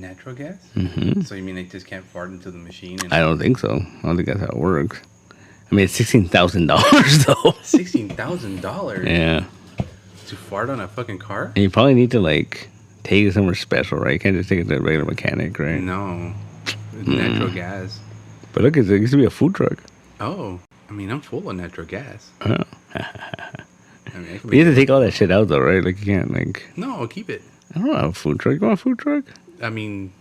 Natural gas? Mm-hmm. So you mean they just can't fart into the machine? I don't think so. I don't think that's how it works. I mean, it's $16,000 though. $16,000? Yeah. To fart on a fucking car? And you probably need to like take it somewhere special, right? You can't just take it to a regular mechanic, right? No. It's natural gas. But look, it used to be a food truck. Oh. I mean, I'm full of natural gas. Oh. I mean, You have to take all that shit out though, right? Like you can't like. No, I'll keep it. I don't have a food truck. You want a food truck? I mean,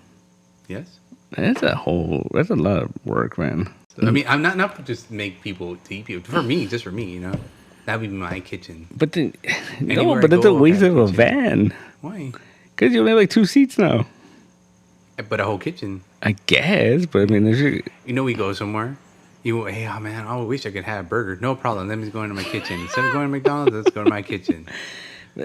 yes. That's a lot of work, man. I mean, I'm not to just make people to eat people. For me, just for me, you know. That would be my kitchen. But then, Anywhere no, but I that's a go, waste I'll of have a kitchen. van. Why? Because you only have like 2 seats now. But a whole kitchen. I guess, but I mean, there's. You know, we go somewhere. You, hey, oh man, I wish I could have a burger. No problem. Let me go into my kitchen. Instead of going to McDonald's, let's go to my kitchen.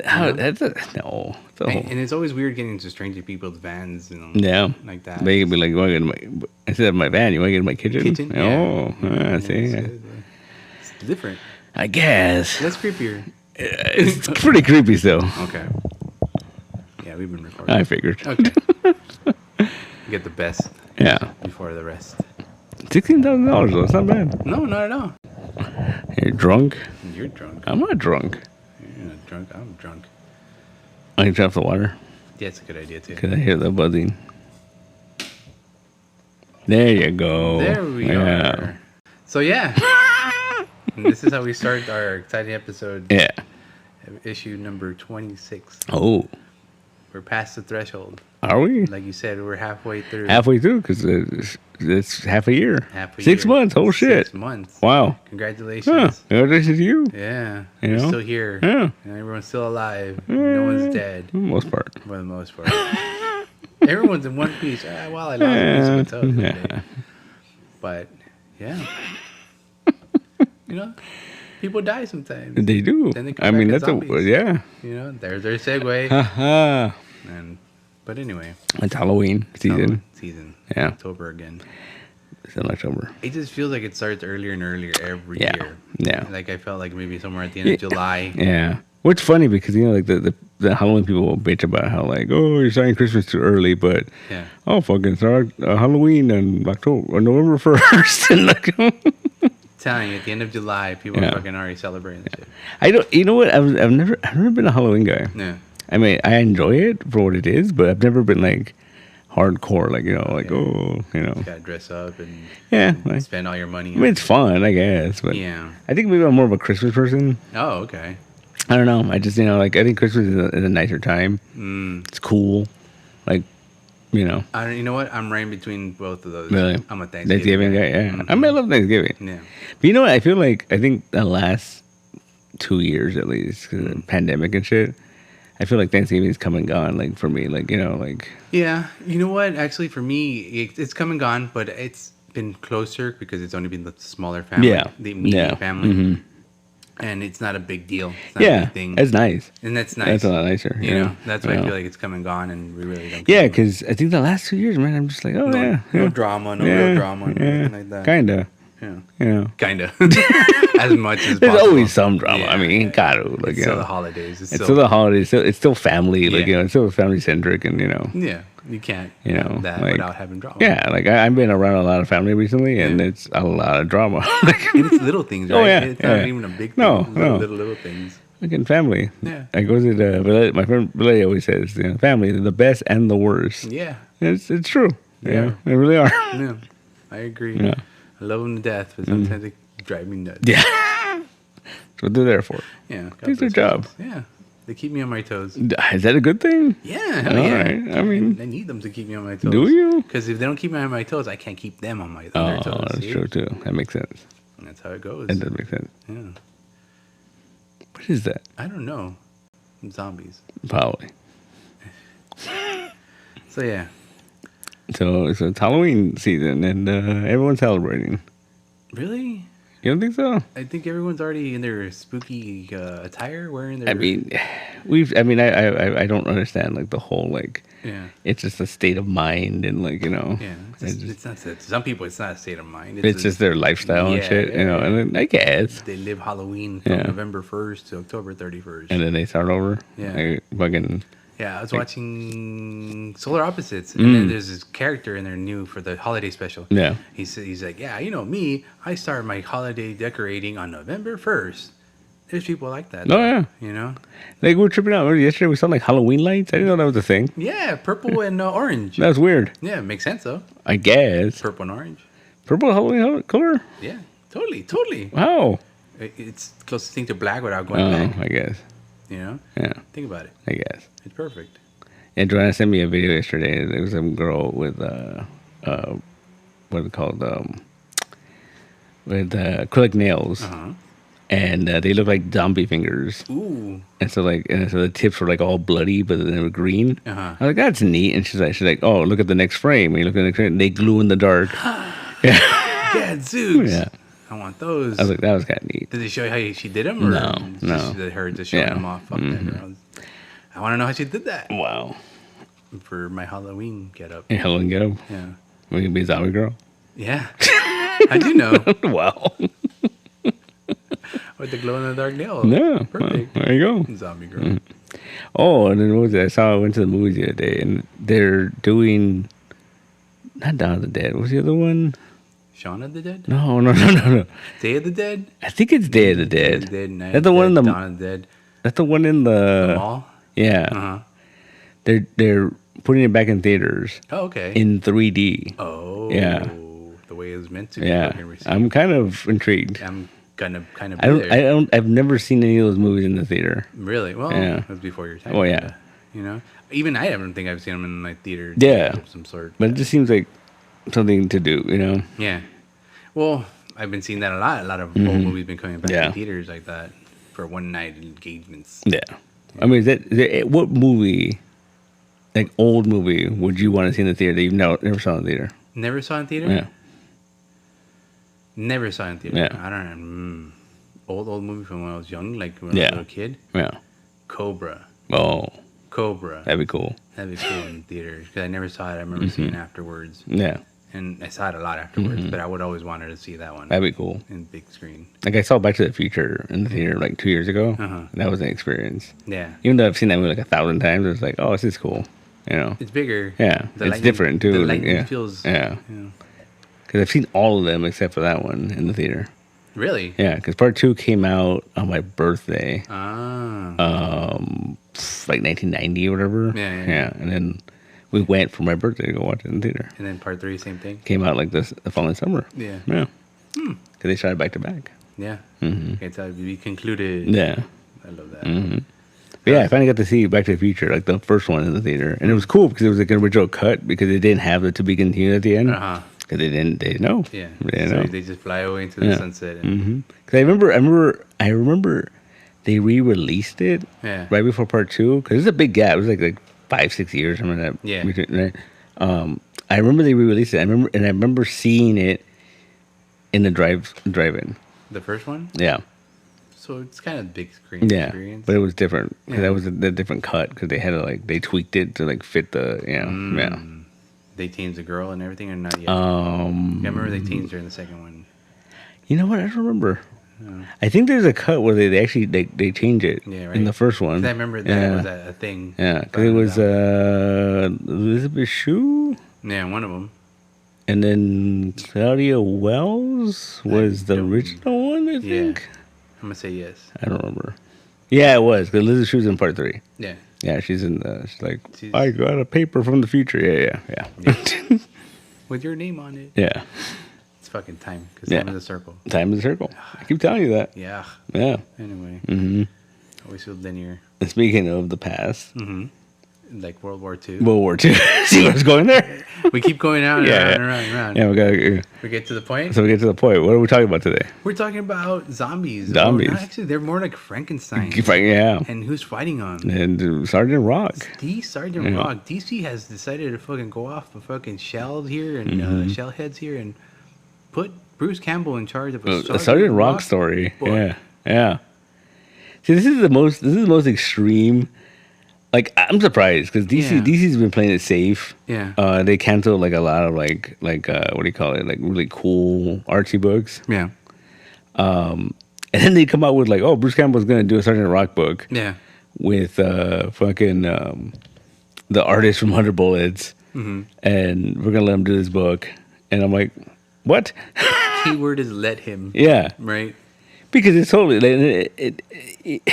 How, that's a, no. It's a whole, And it's always weird getting into stranger people's vans, you know. yeah. Like that. They could be like, you want to get in my, instead of my van, you want to get in my kitchen? Kitchen? Oh, Yeah. see. It's different. I guess. That's creepier. It's pretty creepy still. Okay. Yeah, we've been recording. I figured. Okay. Get the best Yeah. before the rest. $16,000 though. It's not bad. No, not at all. You're drunk? You're drunk. I'm not drunk. You're not drunk. I'm drunk. I can turn off the water. Yeah, it's a good idea, too. Because I hear the buzzing. There you go. There we are. So, yeah. And this is how we start our exciting episode. Yeah. Issue number 26. Oh. We're past the threshold. Are we? Like you said, we're halfway through. Halfway through, because it's half a year. Half a 6 year. months. Oh, shit. 6 months. Wow. Congratulations. Huh. Congratulations to you. Yeah. You We're know? still here. Yeah. And everyone's still alive. No one's dead. For the most part. For the most part. Everyone's in one piece. Well, I lost a piece of my toe the other day. But, yeah. You know, people die sometimes. They do. Then they come I mean, back as that's zombies. yeah. You know, there's their segue. Haha. But anyway. It's Halloween season. Season. Yeah. October again. It's in October. It just feels like it starts earlier and earlier every Yeah. year. Yeah. Like I felt like maybe somewhere at the end of July. Yeah. Which funny because you know like the Halloween people will bitch about how like oh you're starting Christmas too early, but Yeah. oh fucking start Halloween on October or November 1st and like Telling you, at the end of July, people are fucking already celebrating this shit. I don't. You know what? I've never been a Halloween guy. Yeah. I mean, I enjoy it for what it is, but I've never been like hardcore. Like you know, like oh, you know. You gotta dress up and Like, spend all your money. I mean, it's fun, I guess, but Yeah. I think maybe I'm more of a Christmas person. Oh, okay. I don't know. I just like I think Christmas is a nicer time. It's cool, like you know. You know what? I'm right in between both of those. Really? I'm a Thanksgiving guy. Yeah, Mhm. I mean, I love Thanksgiving. Yeah. But you know what? I feel like I think the last 2 years at least, because of the pandemic and shit, I feel like Thanksgiving's come and gone. Like for me, like you know, like Yeah. You know what? Actually, for me, it's come and gone, but it's been closer because it's only been the smaller family. Yeah. The immediate Yeah. family. Mm-hmm. And it's not a big deal. It's not a big thing. That's nice. And that's nice. That's a lot nicer. You know, that's why you I know. feel like it's come and gone, and we really don't. Yeah, care. because I think the last 2 years, man, I'm just like, oh no, yeah, no drama, no real drama, nothing like that. kinda, Yeah, you know. kinda. As much as There's possible. always some drama. Yeah, I mean, you gotta like it's you still know. the holidays. It's still the holidays. It's still family. Like Yeah. you know, it's still family centric, and you know. Yeah, you can't. You know, have that like- without having drama. Yeah, like I've been around a lot of family recently, and it's a lot of drama. And it's little things, right? Oh, yeah, It's not yeah. even a big thing. No, It's no. Little things. Like in family. Yeah. I go to the my friend Billy always says, you know, family, they're the best and the worst. Yeah, It's true. Yeah. Yeah, they really are. yeah. I agree. Yeah. I love them to death, but sometimes they drive me nuts. Yeah. That's what they're there for. Yeah. It's their job. Yeah. They keep me on my toes. Is that a good thing? Yeah, hell All yeah. right. I mean, I need them to keep me on my toes. do you? Because if they don't keep me on my toes, I can't keep them on their Oh, toes. that's see? true too. That makes sense. And that's how it goes. That does make sense. Yeah. What is that? I don't know. Zombies. Probably. So yeah. So it's Halloween season, and everyone's celebrating. Really? You don't think so? I think everyone's already in their spooky attire, wearing their. I mean, I don't understand like the whole like. Yeah. It's just a state of mind, and like you know. Yeah. It's It's not. Some people, it's not a state of mind. It's just their lifestyle and Yeah, shit, you know. yeah. And then, I guess, They live Halloween from Yeah. November 1st to October 31st. and then they start over. Yeah. Like, fucking Yeah, I was watching Solar Opposites, and then there's this character in there new for the holiday special. Yeah. He's like, yeah, you know me, I start my holiday decorating on November 1st. There's people like that. Oh, yeah. You know? Like, we were tripping out. Remember yesterday we saw, like, Halloween lights? I didn't know that was a thing. Yeah, purple and orange. That was weird. Yeah, makes sense, though. I guess. Purple and orange. Purple Halloween color? Yeah, totally. Wow. It's closest thing to black without going black. I guess. You know? Yeah. Think about it. I guess. It's perfect. And Joanna sent me a video yesterday. There was some girl with what are they called? With acrylic nails, and they look like zombie fingers. Ooh. And so the tips were like all bloody, but then they were green. I was like, that's neat. And she's like, oh, look at the next frame. And you look at the next frame, and they glue in the dark. Yeah, Zooks. Yeah. I want those. I was like, that was kind of neat. Did they show you how she did them? Or No. Just her just showing them off. Fuck that girl. I want to know how she did that. Wow. For my Halloween getup. Hey, Helen, get up. Yeah. We can be a zombie girl. Yeah. I do know. Wow. With the glow in the dark nail. Yeah. Perfect. Well, there you go. Zombie girl. Oh, and then what was it? I went to the movies the other day, and they're doing not Dawn of the Dead. What was the other one? Shaun of the Dead? No. Day of the Dead? I think it's Day of the Dead. Night That's the one in the Dawn of the Dead. That's the one in the mall? Yeah. They're putting it back in theaters. Oh, okay. In 3D. Oh. Yeah. The way it was meant to be. Yeah. I'm kind of intrigued. I'm kind of. I've never seen any of those movies in the theater. Really? Well, it was before your time. Oh yeah. You know, even I don't think I've seen them in my theater. Yeah. Of some sort. But it just seems like something to do, you know? Yeah. Well, I've been seeing that a lot. A lot of old movies been coming back to theaters like that for one night engagements. Yeah. I mean, what movie, like old movie, would you want to see in the theater that you've never saw in the theater? Never saw in theater? Yeah. Never saw in theater. Yeah. I don't know. Old movie from when I was young, like when I was a little kid. Yeah. Cobra. Oh. Cobra. That'd be cool. That'd be cool in theaters because I never saw it. I remember seeing it afterwards. Yeah. And I saw it a lot afterwards, but I would always wanted to see that one. That'd be cool. In big screen. Like I saw Back to the Future in the theater like 2 years ago. That was an experience. Yeah. Even though I've seen that movie like 1,000 times, it was like, oh, this is cool. You know. It's bigger. Yeah. It's different too. The lighting feels. Yeah. Because I've seen all of them except for that one in the theater. Really? Yeah, because part 2 came out on my birthday. Like 1990 or whatever. Yeah. And then we went for my birthday to go watch it in the theater. And then part 3, same thing? Came out like the following summer. Yeah. Yeah. Because they shot it back to back. Yeah. It's to be concluded. Yeah. I love that. But yeah, I finally got to see Back to the Future, like the first one in the theater. And it was cool because it was like an original cut because they didn't have the to be continued at the end. Because they didn't know. Yeah. They didn't know. They just fly away into the sunset. Because I remember they re-released it right before part 2. Because it's a big gap. It was like 5-6 years. I remember that. Yeah. I remember they re-released it. I remember seeing it in the drive-in. The first one? Yeah. So it's kind of big screen experience. But it was different because that was a different cut because they had to they tweaked it to fit the yeah. They changed the girl and everything or not yet? I remember they changed her in the second one. You know what? I don't remember. I think there's a cut where they actually they change it in the first one. I remember that was a thing. Yeah, because it was Elizabeth Shue. Yeah, one of them. And then Claudia Wells was the original one, I think. Yeah. I'm going to say yes. I don't remember. Yeah, it was. Because Elizabeth Shue's in part 3. Yeah. Yeah, she's in she's like, I got a paper from the future. Yeah. With your name on it. Yeah. It's fucking time. Because time is a circle. Time is a circle. I keep telling you that. Yeah. Yeah. Anyway. Always feel linear. And speaking of the past. Like World War II. World War II. See what's going there? We keep going out and around. Yeah, we get to the point. So we get to the point. What are we talking about today? We're talking about zombies. Zombies. Well, actually, they're more like Frankenstein. Yeah. And who's fighting them? And Sergeant Rock. Sergeant Rock. DC has decided to fucking go off the fucking shell here and shell heads here and put Bruce Campbell in charge of a Sergeant Rock story. Book. Yeah. See, this is the most extreme. Like, I'm surprised because DC's been playing it safe. Yeah. They canceled a lot of what do you call it? Like really cool Archie books. Yeah. And then they come out with Bruce Campbell's gonna do a Sergeant Rock book. Yeah. With fucking the artist from 100 Bullets, and we're gonna let him do this book. And I'm like, what? Keyword is let him. Yeah, Right. because it's totally it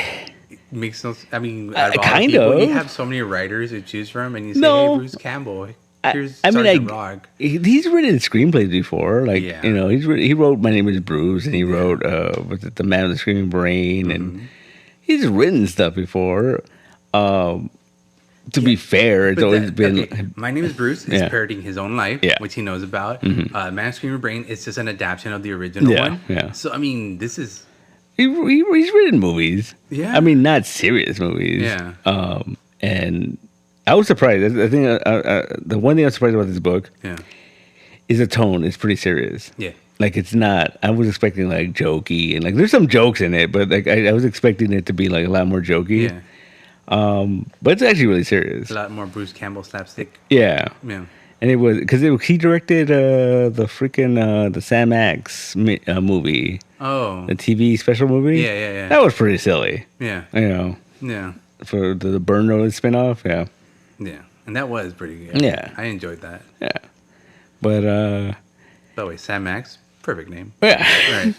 Makes no. I mean, out of all kind people, of. you have so many writers to choose from, and you say, No. "Hey, Bruce Campbell, here's I mean, Sergeant Rock." he's written screenplays before. Like, Yeah. you know, he wrote My Name is Bruce, and he wrote was it The Man with the Screaming Brain, and he's written stuff before. To be fair, it's But always been. okay, My Name is Bruce is parodying his own life, Yeah. which he knows about. Man Screamer Brain is just an adaptation of the original one. Yeah. So I mean, this is He's written movies. Yeah. I mean, not serious movies. Yeah. And I was surprised. I think the one thing I was surprised about this book is the tone. It's pretty serious. Yeah. Like, it's not. I was expecting like jokey and like there's some jokes in it, but like I was expecting it to be like a lot more jokey. Yeah. But it's actually really serious. A lot more Bruce Campbell slapstick. Yeah. Yeah. And it was because he directed the freaking the Sam Axe movie. Oh. The TV special movie. Yeah. That was pretty silly. Yeah. You know. Yeah. For the Burn Notice spinoff, yeah. Yeah. And that was pretty good. Yeah. I enjoyed that. Yeah. But By the way, Sam Max, perfect name. yeah. Right.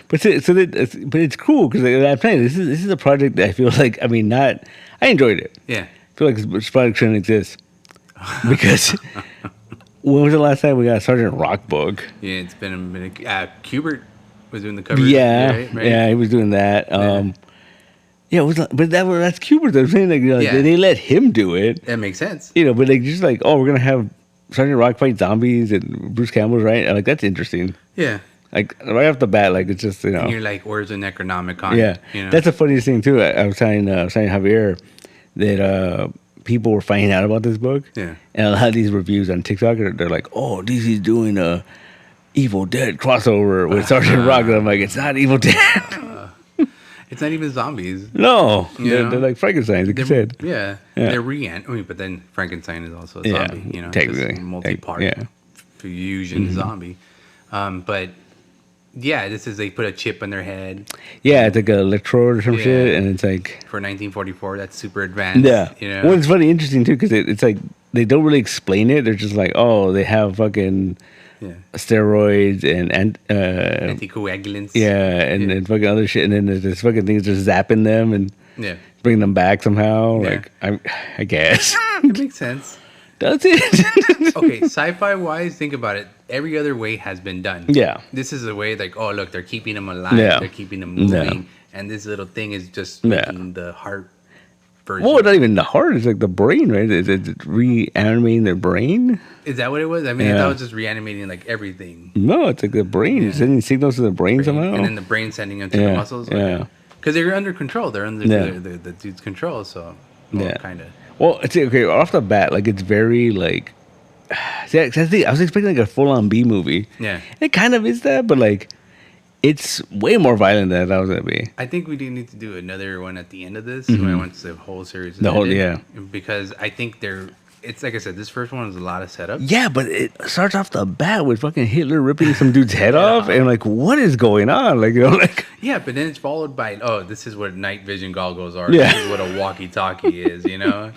but it's cool because I'm saying this is a project that I feel like I enjoyed it. Yeah. I feel like this project shouldn't exist because when was the last time we got a Sergeant Rock book? Yeah, it's been a minute. Kubert was doing the cover. Yeah, right? yeah, he was doing that. Yeah, it was, but that's Kubert. I'm saying, like, you know, they let him do it. That makes sense. You know, but like just like, oh, we're gonna have Sergeant Rock fight zombies and Bruce Campbell's right. Like, that's interesting. Yeah. Like right off the bat, like it's just, you know. And you're like, where's the Necronomicon? Yeah, You know? that's the funniest thing too. I was telling Javier that people were finding out about this book. Yeah. And a lot of these reviews on TikTok they're like, "Oh, DC's doing a Evil Dead crossover with Sergeant Rock." And I'm like, "It's not Evil Dead." It's not even zombies. No, You they're like Frankenstein, like you said. Yeah. They're but then Frankenstein is also a zombie. You know, technically, it's just a multi-part fusion zombie. But yeah, this is they put a chip in their head. Yeah, it's like an electrode or some shit, and it's like for 1944. That's super advanced. Yeah, you know. Well, it's funny, interesting too, because it's like they don't really explain it. They're just like, oh, they have fucking steroids and anticoagulants. Yeah, and fucking other shit, and then there's this fucking things just zapping them and bringing them back somehow. Yeah. Like I guess It makes sense. Does it? Okay, sci-fi wise, think about it. Every other way has been done. Yeah. This is a way like, oh look, they're keeping them alive. Yeah. They're keeping them moving, and this little thing is just making the heart version. Well, not even the heart. It's like the brain, right? It's reanimating their brain. Is that what it was? I mean, I thought it was just reanimating like everything. No, it's like the brain. It's sending signals to the brain somehow. And then the brain sending them to the muscles. Yeah. Because they're under control. They're under the dude's control. So, kind of. Well, it's okay. Off the bat, like it's very like. See, I was expecting like a full-on B movie. Yeah. It kind of is that, but like, it's way more violent than I thought it was gonna be. I think we do need to do another one at the end of this. Once the whole series is ended, because I think it's like I said, this first one is a lot of setup. Yeah, but it starts off the bat with fucking Hitler ripping some dude's head off, and like, what is going on? Like, you know, like. Yeah, but then it's followed by, oh, this is what night vision goggles are. Yeah. This is what a walkie-talkie is. You know,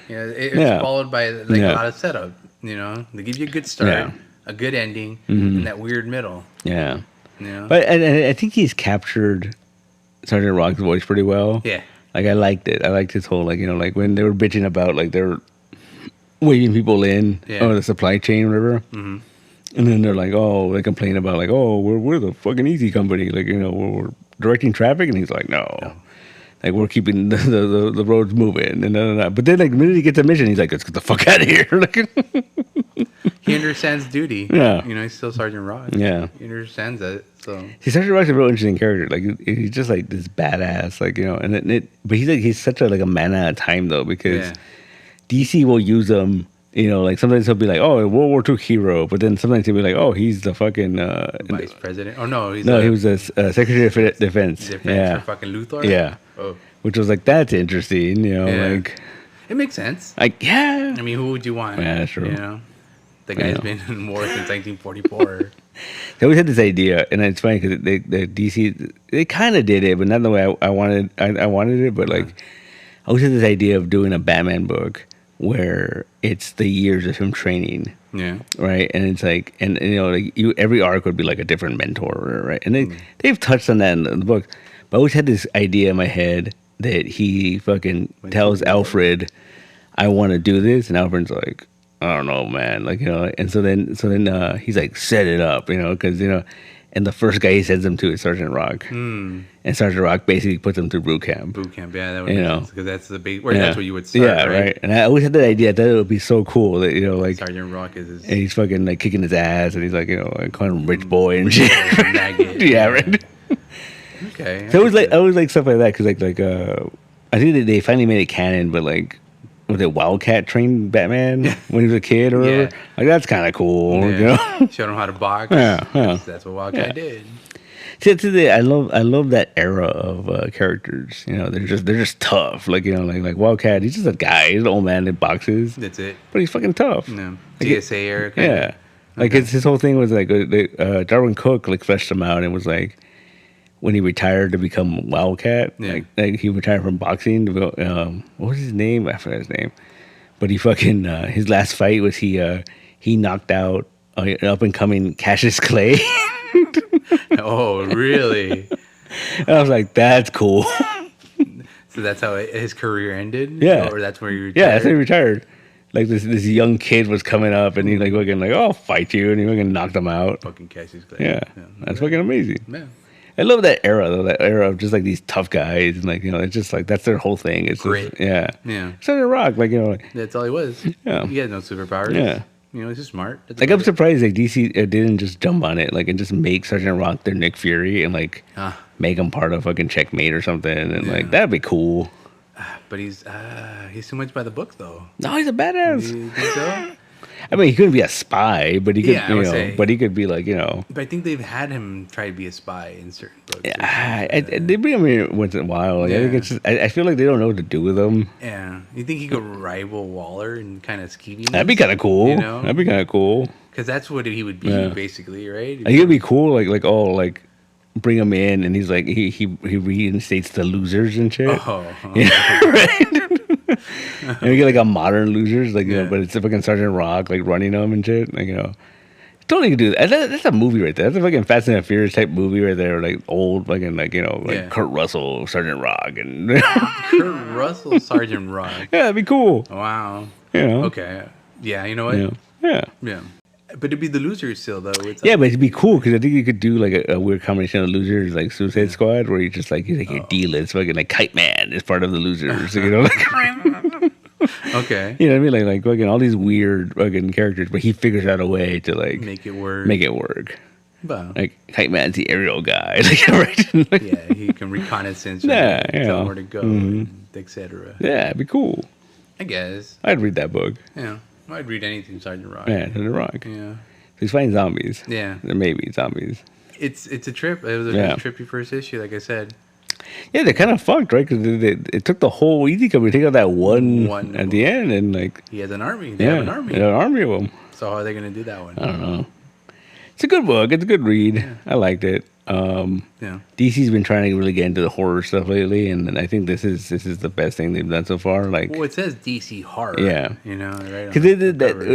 it's followed by like a lot of setup. You know, they give you a good start, a good ending, and that weird middle. Yeah. You know? But and I think he's captured Sergeant Rock's voice pretty well. Yeah. Like, I liked it. I liked his whole, like, you know, like when they were bitching about like they're waving people in or the supply chain or whatever. Mm-hmm. And then they're like, oh, they complain about like, oh, we're the fucking easy company. Like, you know, we're directing traffic. And he's like, no. Like, we're keeping the roads moving. And but then, like, the minute he gets a mission, he's like, let's get the fuck out of here. Like, he understands duty. Yeah. You know, he's still Sergeant Rock. Yeah. He understands that. So. See, Sergeant Rock's a real interesting character. Like, he's just like this badass. Like, you know, but he's such a man at a time, though, because DC will use him. You know, like sometimes he'll be like, "Oh, a World War II hero," but then sometimes he'll be like, "Oh, he's the fucking vice president." Oh no, he was a Secretary of Defense. For fucking Luthor. Yeah. Oh. Which was like, that's interesting. You know, like it makes sense. Like, yeah. I mean, who would you want? Yeah, that's true. You know, the guy's been in war since 1944. They always had this idea, and it's funny because the DC they kind of did it, but not the way I wanted. I wanted it, but like I always had this idea of doing a Batman book where it's the years of him training. Yeah. Right. And it's like, and you know, like every arc would be like a different mentor. Right. And they've touched on that in the book. But I always had this idea in my head that he fucking tells Alfred, I want to do this. And Alfred's like, I don't know, man. Like, you know, and so then he's like, set it up, you know, because, you know, and the first guy he sends him to is Sergeant Rock. And Sergeant Rock basically puts him through boot camp. Boot camp, yeah, that would make sense, because that's the big, that's where you would start, yeah, right? And I always had that idea. I thought it would be so cool that, you know, like Sergeant Rock is his... And he's fucking like kicking his ass, and he's like, you know, like calling him rich boy and shit. Yeah, right. Okay. So I always like stuff like that, because like I think that they finally made it canon, but like, was it Wildcat trained Batman when he was a kid or whatever? Like, that's kind of cool. You know? Showed him how to box. Yeah. That's what Wildcat did. See, I love that era of characters. You know, they're just tough. Like, you know, like Wildcat, he's just a guy. He's an old man that boxes. That's it. But he's fucking tough. No. Like DSA era. Yeah. Like his whole thing was like Darwin Cook like fleshed him out and was like, when he retired to become Wildcat, like he retired from boxing to go, what was his name? I forgot his name. But he fucking his last fight was he knocked out an up and coming Cassius Clay. Oh, really? And I was like, that's cool. So that's how his career ended? Yeah. Or that's where he retired? Yeah, that's how he retired. Like this young kid was coming up and he like fucking like, oh, I'll fight you, and he fucking knocked him out. Fucking Cassius Clay. Yeah. That's fucking amazing. Yeah. I love that era though, that era of just like these tough guys, and like, you know, it's just like that's their whole thing. It's Grit. Just, yeah. Sergeant Rock, like, you know, like, that's all he was. Yeah. He had no superpowers. Yeah. You know, he's just smart. That's like, I'm surprised like DC didn't just jump on it, like, and just make Sergeant Rock their Nick Fury and like make him part of fucking Checkmate or something, and like that'd be cool. But he's too much by the book though. No, he's a badass. You think so? I mean, he couldn't be a spy, but he could, you know, say. but he could be like, you know. But I think they've had him try to be a spy in certain books. Yeah, they bring him in once in a while. Like, I think it's just, I feel like they don't know what to do with him. Yeah, you think he could rival Waller and kind of skeeviness? That'd be kind of cool. You know, that'd be kind of cool. Because that's what he would be basically, right? He would be cool, like bring him in, and he's like he reinstates the losers and shit. Yeah, right. And we get like a modern losers, like, you know, but it's a fucking Sergeant Rock like running them and shit, like, you know. Totally could do that. That's a movie right there. That's a fucking Fast and Furious type movie right there, like old fucking, like, you know, like Kurt Russell, Sergeant Rock, and Kurt Russell, Sergeant Rock. Yeah, that'd be cool. Wow. You know. Okay. Yeah, you know what? Yeah. But it'd be the losers still, though. Yeah, but it'd be cool because I think you could do like a weird combination of losers, like Suicide Squad, where you just like, he's like your D-list, fucking like Kite Man is part of the losers, you know? Like, okay. You know what I mean? Like fucking all these weird fucking characters, but he figures out a way to like make it work. Wow. Like Kite Man's the aerial guy, like, right? Yeah, he can reconnaissance, tell where to go, etc. Yeah, it'd be cool. I guess I'd read that book. Yeah. I'd read anything Sergeant Rock. Yeah, Sergeant Rock. Yeah. He's fighting zombies. Yeah. There may be zombies. It's a trip. It was a trippy first issue, like I said. Yeah, they're kind of fucked, right? Because it took the whole Easy Company to take out that one at the end, and like he has an army. They have an army. They have an army of them. So how are they going to do that one? I don't know. It's a good book. It's a good read. Yeah. I liked it. DC's been trying to really get into the horror stuff lately, and I think this is the best thing they've done so far. Like, well, it says DC horror. Yeah, you know, right? Because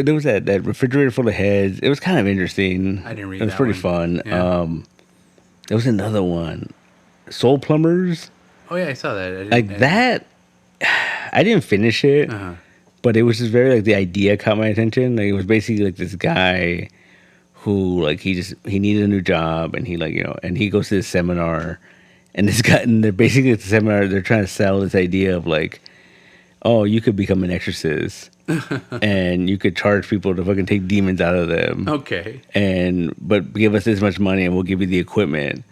there was that refrigerator full of heads. It was kind of interesting. I didn't read. It was pretty fun. Yeah. There was another one, Soul Plumbers. Oh yeah, I saw that. I didn't finish it, but it was just very like the idea caught my attention. Like, it was basically like this guy who like he needed a new job, and he, like, you know, and he goes to this seminar, and this guy, and they're basically at the seminar, they're trying to sell this idea of like, oh, you could become an exorcist and you could charge people to fucking take demons out of them. Okay. But give us this much money and we'll give you the equipment.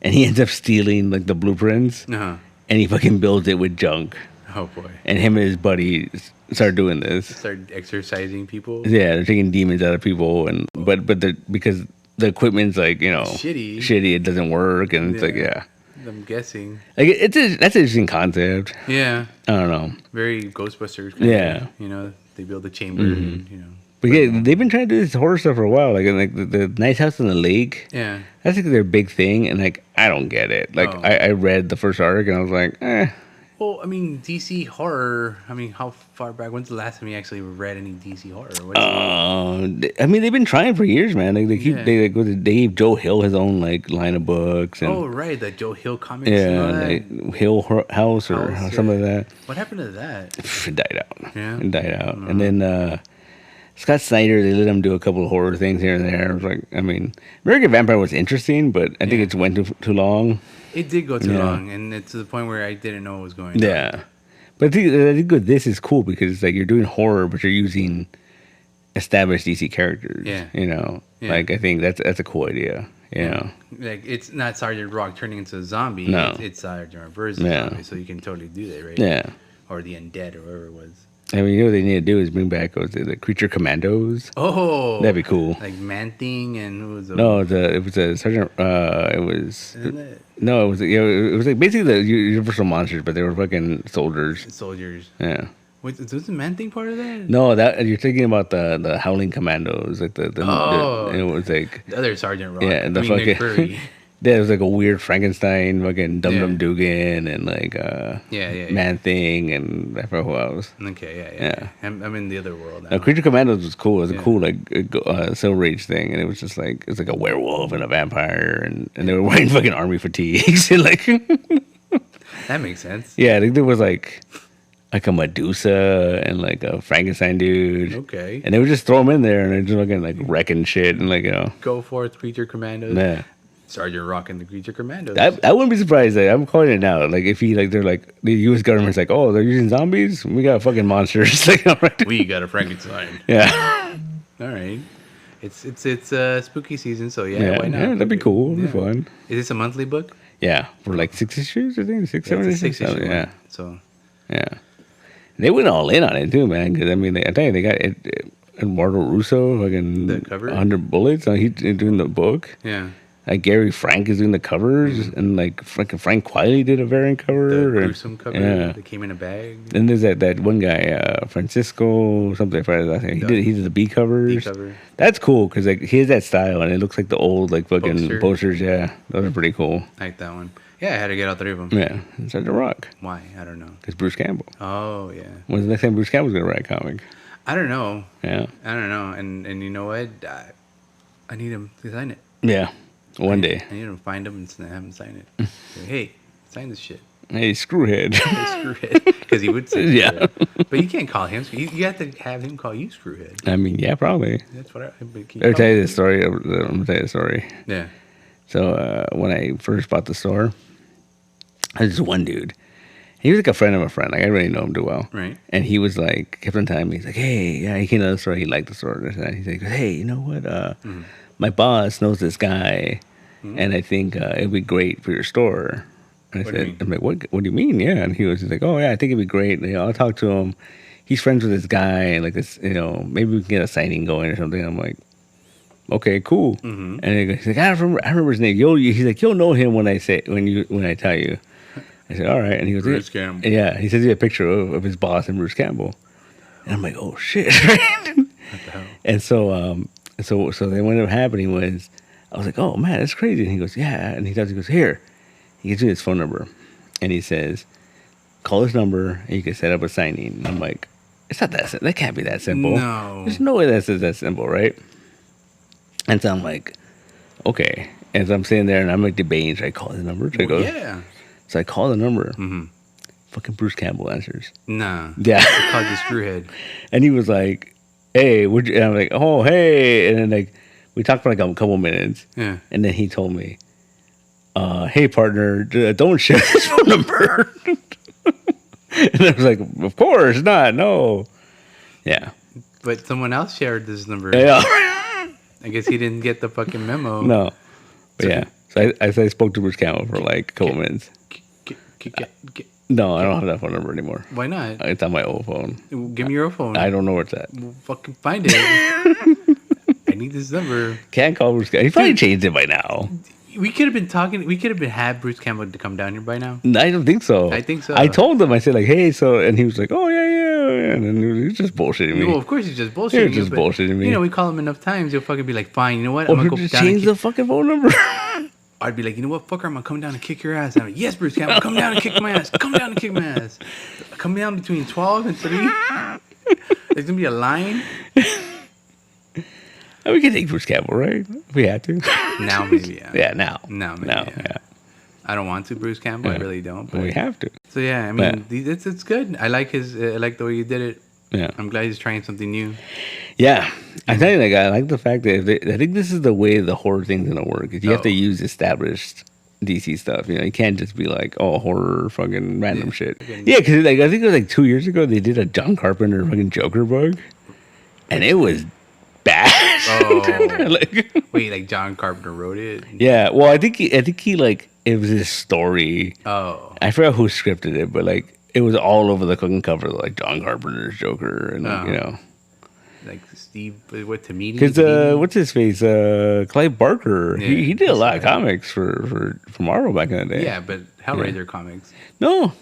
And he ends up stealing like the blueprints, and he fucking builds it with junk. Oh boy. And him and his buddy start doing this. Start exorcising people. Yeah, they're taking demons out of people, and but because the equipment's like, you know, shitty, it doesn't work, and it's like, I'm guessing. Like, that's an interesting concept. Yeah. I don't know. Very Ghostbusters. You know, they build a chamber, and, you know. But yeah, they've been trying to do this horror stuff for a while. Like, the Nice House on the Lake. Yeah. That's like their big thing, and like, I don't get it. Like, I read the first arc, and I was like, Well, I mean, DC horror. I mean, how far back? When's the last time you actually read any DC horror? I mean, they've been trying for years, man. Like, they keep Yeah. they like with Dave Joe Hill his own like line of books. And, Oh, right, the Joe Hill comics. and all yeah, that. like Hill House or House, something like that. What happened to that? It died out. Yeah? It died out. And then Scott Snyder, they let him do a couple of horror things here and there. It was like, I mean, American Vampire was interesting, but I think it went too long. It did go too Yeah. long, and it's to the point where I didn't know what was going on. Yeah. But I think with this is cool because it's like you're doing horror, but you're using established DC characters. Yeah. You know, Yeah. like I think that's a cool idea. You know, Like, it's not Sergeant Rock turning into a zombie. No. It's Sergeant Rock versus Yeah. zombie, so you can totally do that, right? yeah. Or the undead, or whatever it was. I mean, you know what they need to do is bring back the creature commandos. Oh, That'd be cool. Like Man Thing and who was No, it was a Sergeant. It was Isn't it? no, it was it was like basically the Universal monsters, but they were fucking soldiers. Soldiers. Yeah. Was the Man Thing part of that? No, that you're thinking about the Howling Commandos, like the Oh. it was like The other Sergeant Rock. yeah, the I mean, Nick fucking Fury. there was like a weird Frankenstein, fucking Dum Dum Yeah. Dugan, and like Yeah. Man Thing, and I forgot who else. Okay, Yeah. yeah. I'm in the other world now. Now, Creature Commandos was cool. It was a Yeah. cool like Silver Age thing, and it was just like it was like a werewolf and a vampire, and they were wearing fucking army fatigues and like That makes sense. yeah, I think there was like a Medusa and like a Frankenstein dude. Okay. And they would just throw them in there, and they're just fucking like wrecking shit, and like Go forth, Creature Commandos. yeah. Sergeant Rock and the Creature Commandos. I wouldn't be surprised. Like, I'm calling it now. Like if they're like the U.S. government's like, oh, they're using zombies. We got fucking monsters. Like, all right. We got a Frankenstein. Yeah, All right. It's spooky season, so yeah, yeah, why not? yeah. That'd be cool. It'd be Yeah. fun. Is this a monthly book? Yeah, for like 6 issues, I think 6, 7 it's a issues. 6 issue. Yeah, one, So yeah. They went all in on it too, man. Because I mean, I tell you, they got Eduardo Russo, fucking The cover? 100 Bullets. He's doing the book. yeah, Like Gary Frank is doing the covers, and like Frank Quiley did a variant cover. the and- gruesome cover Yeah. that came in a bag. Then there's that one guy, Francisco something. I think he did the B covers. B cover. That's cool because like he has that style, and it looks like the old like fucking Poster. posters. Yeah, those are pretty cool. I like that one. Yeah, I had to get all three of them. Yeah, it's Sergeant Rock Why? I don't know. because Bruce Campbell. Oh yeah, When's the next time Bruce Campbell's gonna write a comic? I don't know. Yeah, I don't know. And you know what? I need him to sign it. yeah, one day. I need him to find him and have him sign it. Say, hey, sign this shit. Hey, screwhead. Hey, screwhead. Because he would say Yeah. screwhead. But you can't call him. You have to have him call you screwhead. I mean, yeah, probably. That's what I but keep I'll tell calling you the story. I'm gonna tell you the story. Yeah. So when I first bought the store, there's this one dude. He was like a friend of a friend. Like I really know him too well. Right. And he was like, kept on telling me, he's like, hey, yeah, he came to the store. He liked the store. And he's like, hey, you know what? My boss knows this guy, and I think it'd be great for your store. And I What do you said, mean? I'm like, what do you mean? Yeah. And he was like, oh yeah, I think it'd be great. And, I'll talk to him. He's friends with this guy, and like this, maybe we can get a signing going or something. I'm like, okay, cool. And he's like, I remember his name. He's like, you'll know him when I tell you. I said, all right. And he goes, Bruce Campbell. yeah. He says he had a picture of his boss and Bruce Campbell. And I'm like, oh shit. What the hell? And so then what ended up happening was, I was like, oh man, that's crazy. And he goes, yeah. And he goes, here. He gives me his phone number, and he says, call this number, and you can set up a signing. And I'm like, it's not that. That can't be that simple. No. There's no way that's that simple, right? And so I'm like, okay. And so I'm sitting there, and I'm like debating, should I call the number? Should I go? Yeah. So I call the number. Mm-hmm. Fucking Bruce Campbell answers. Nah. Yeah. They called you screwhead. And he was like, hey, and I'm like, oh, hey. And then like, we talked for like a couple minutes. Yeah. And then he told me, hey, partner, don't share this phone number. And I was like, of course not. No. Yeah. But someone else shared this number. Yeah. I guess he didn't get the fucking memo. No. But yeah. So I spoke to Bruce Campbell for like a couple minutes. No, I don't have that phone number anymore. Why not? It's on my old phone. Give me your phone. I don't know where it's at. We'll fucking find it. I need this number. Can't call Bruce Campbell. He probably changed it by now. We could have been talking. We could have been had Bruce Campbell to come down here by now. I don't think so. I think so. I told him, I said like, hey, so, and he was like, oh yeah. And then he was just bullshitting me. Well, of course he's just bullshitting. He was you, just but, bullshitting me. You know, we call him enough times, he'll fucking be like, fine. You know what? Or I'm gonna he'll go just down and change the fucking phone number. I'd be like, you know what, fucker, I'm gonna come down and kick your ass. I'm like, yes, Bruce Campbell, come down and kick my ass. Come down and kick my ass. Come down between 12 and 3. There's gonna be a line. We could take Bruce Campbell, right? If we had to. Now maybe, yeah. Yeah, now. Now maybe, Now, yeah. I don't want to, Bruce Campbell. I really don't. But we have to. So yeah, I mean, it's good. I like I like the way you did it. Yeah. I'm glad he's trying something new. Yeah. I tell you, like, I like the fact that I think this is the way the horror thing's gonna work. Is you have to use established DC stuff. You know, you can't just be like, oh, horror, fucking random shit. Yeah, because like I think it was like 2 years ago they did a John Carpenter fucking Joker book, and it was bad. Oh, like John Carpenter wrote it. Yeah, well, I think he like it was his story. Oh, I forgot who scripted it, but like it was all over the fucking cover, like John Carpenter's Joker, and like, you know, like Steve, what Tamini? Because what's his face? Clive Barker. Yeah, he did a lot of comics for Marvel back in the day. Yeah, but Hellraiser comics. No.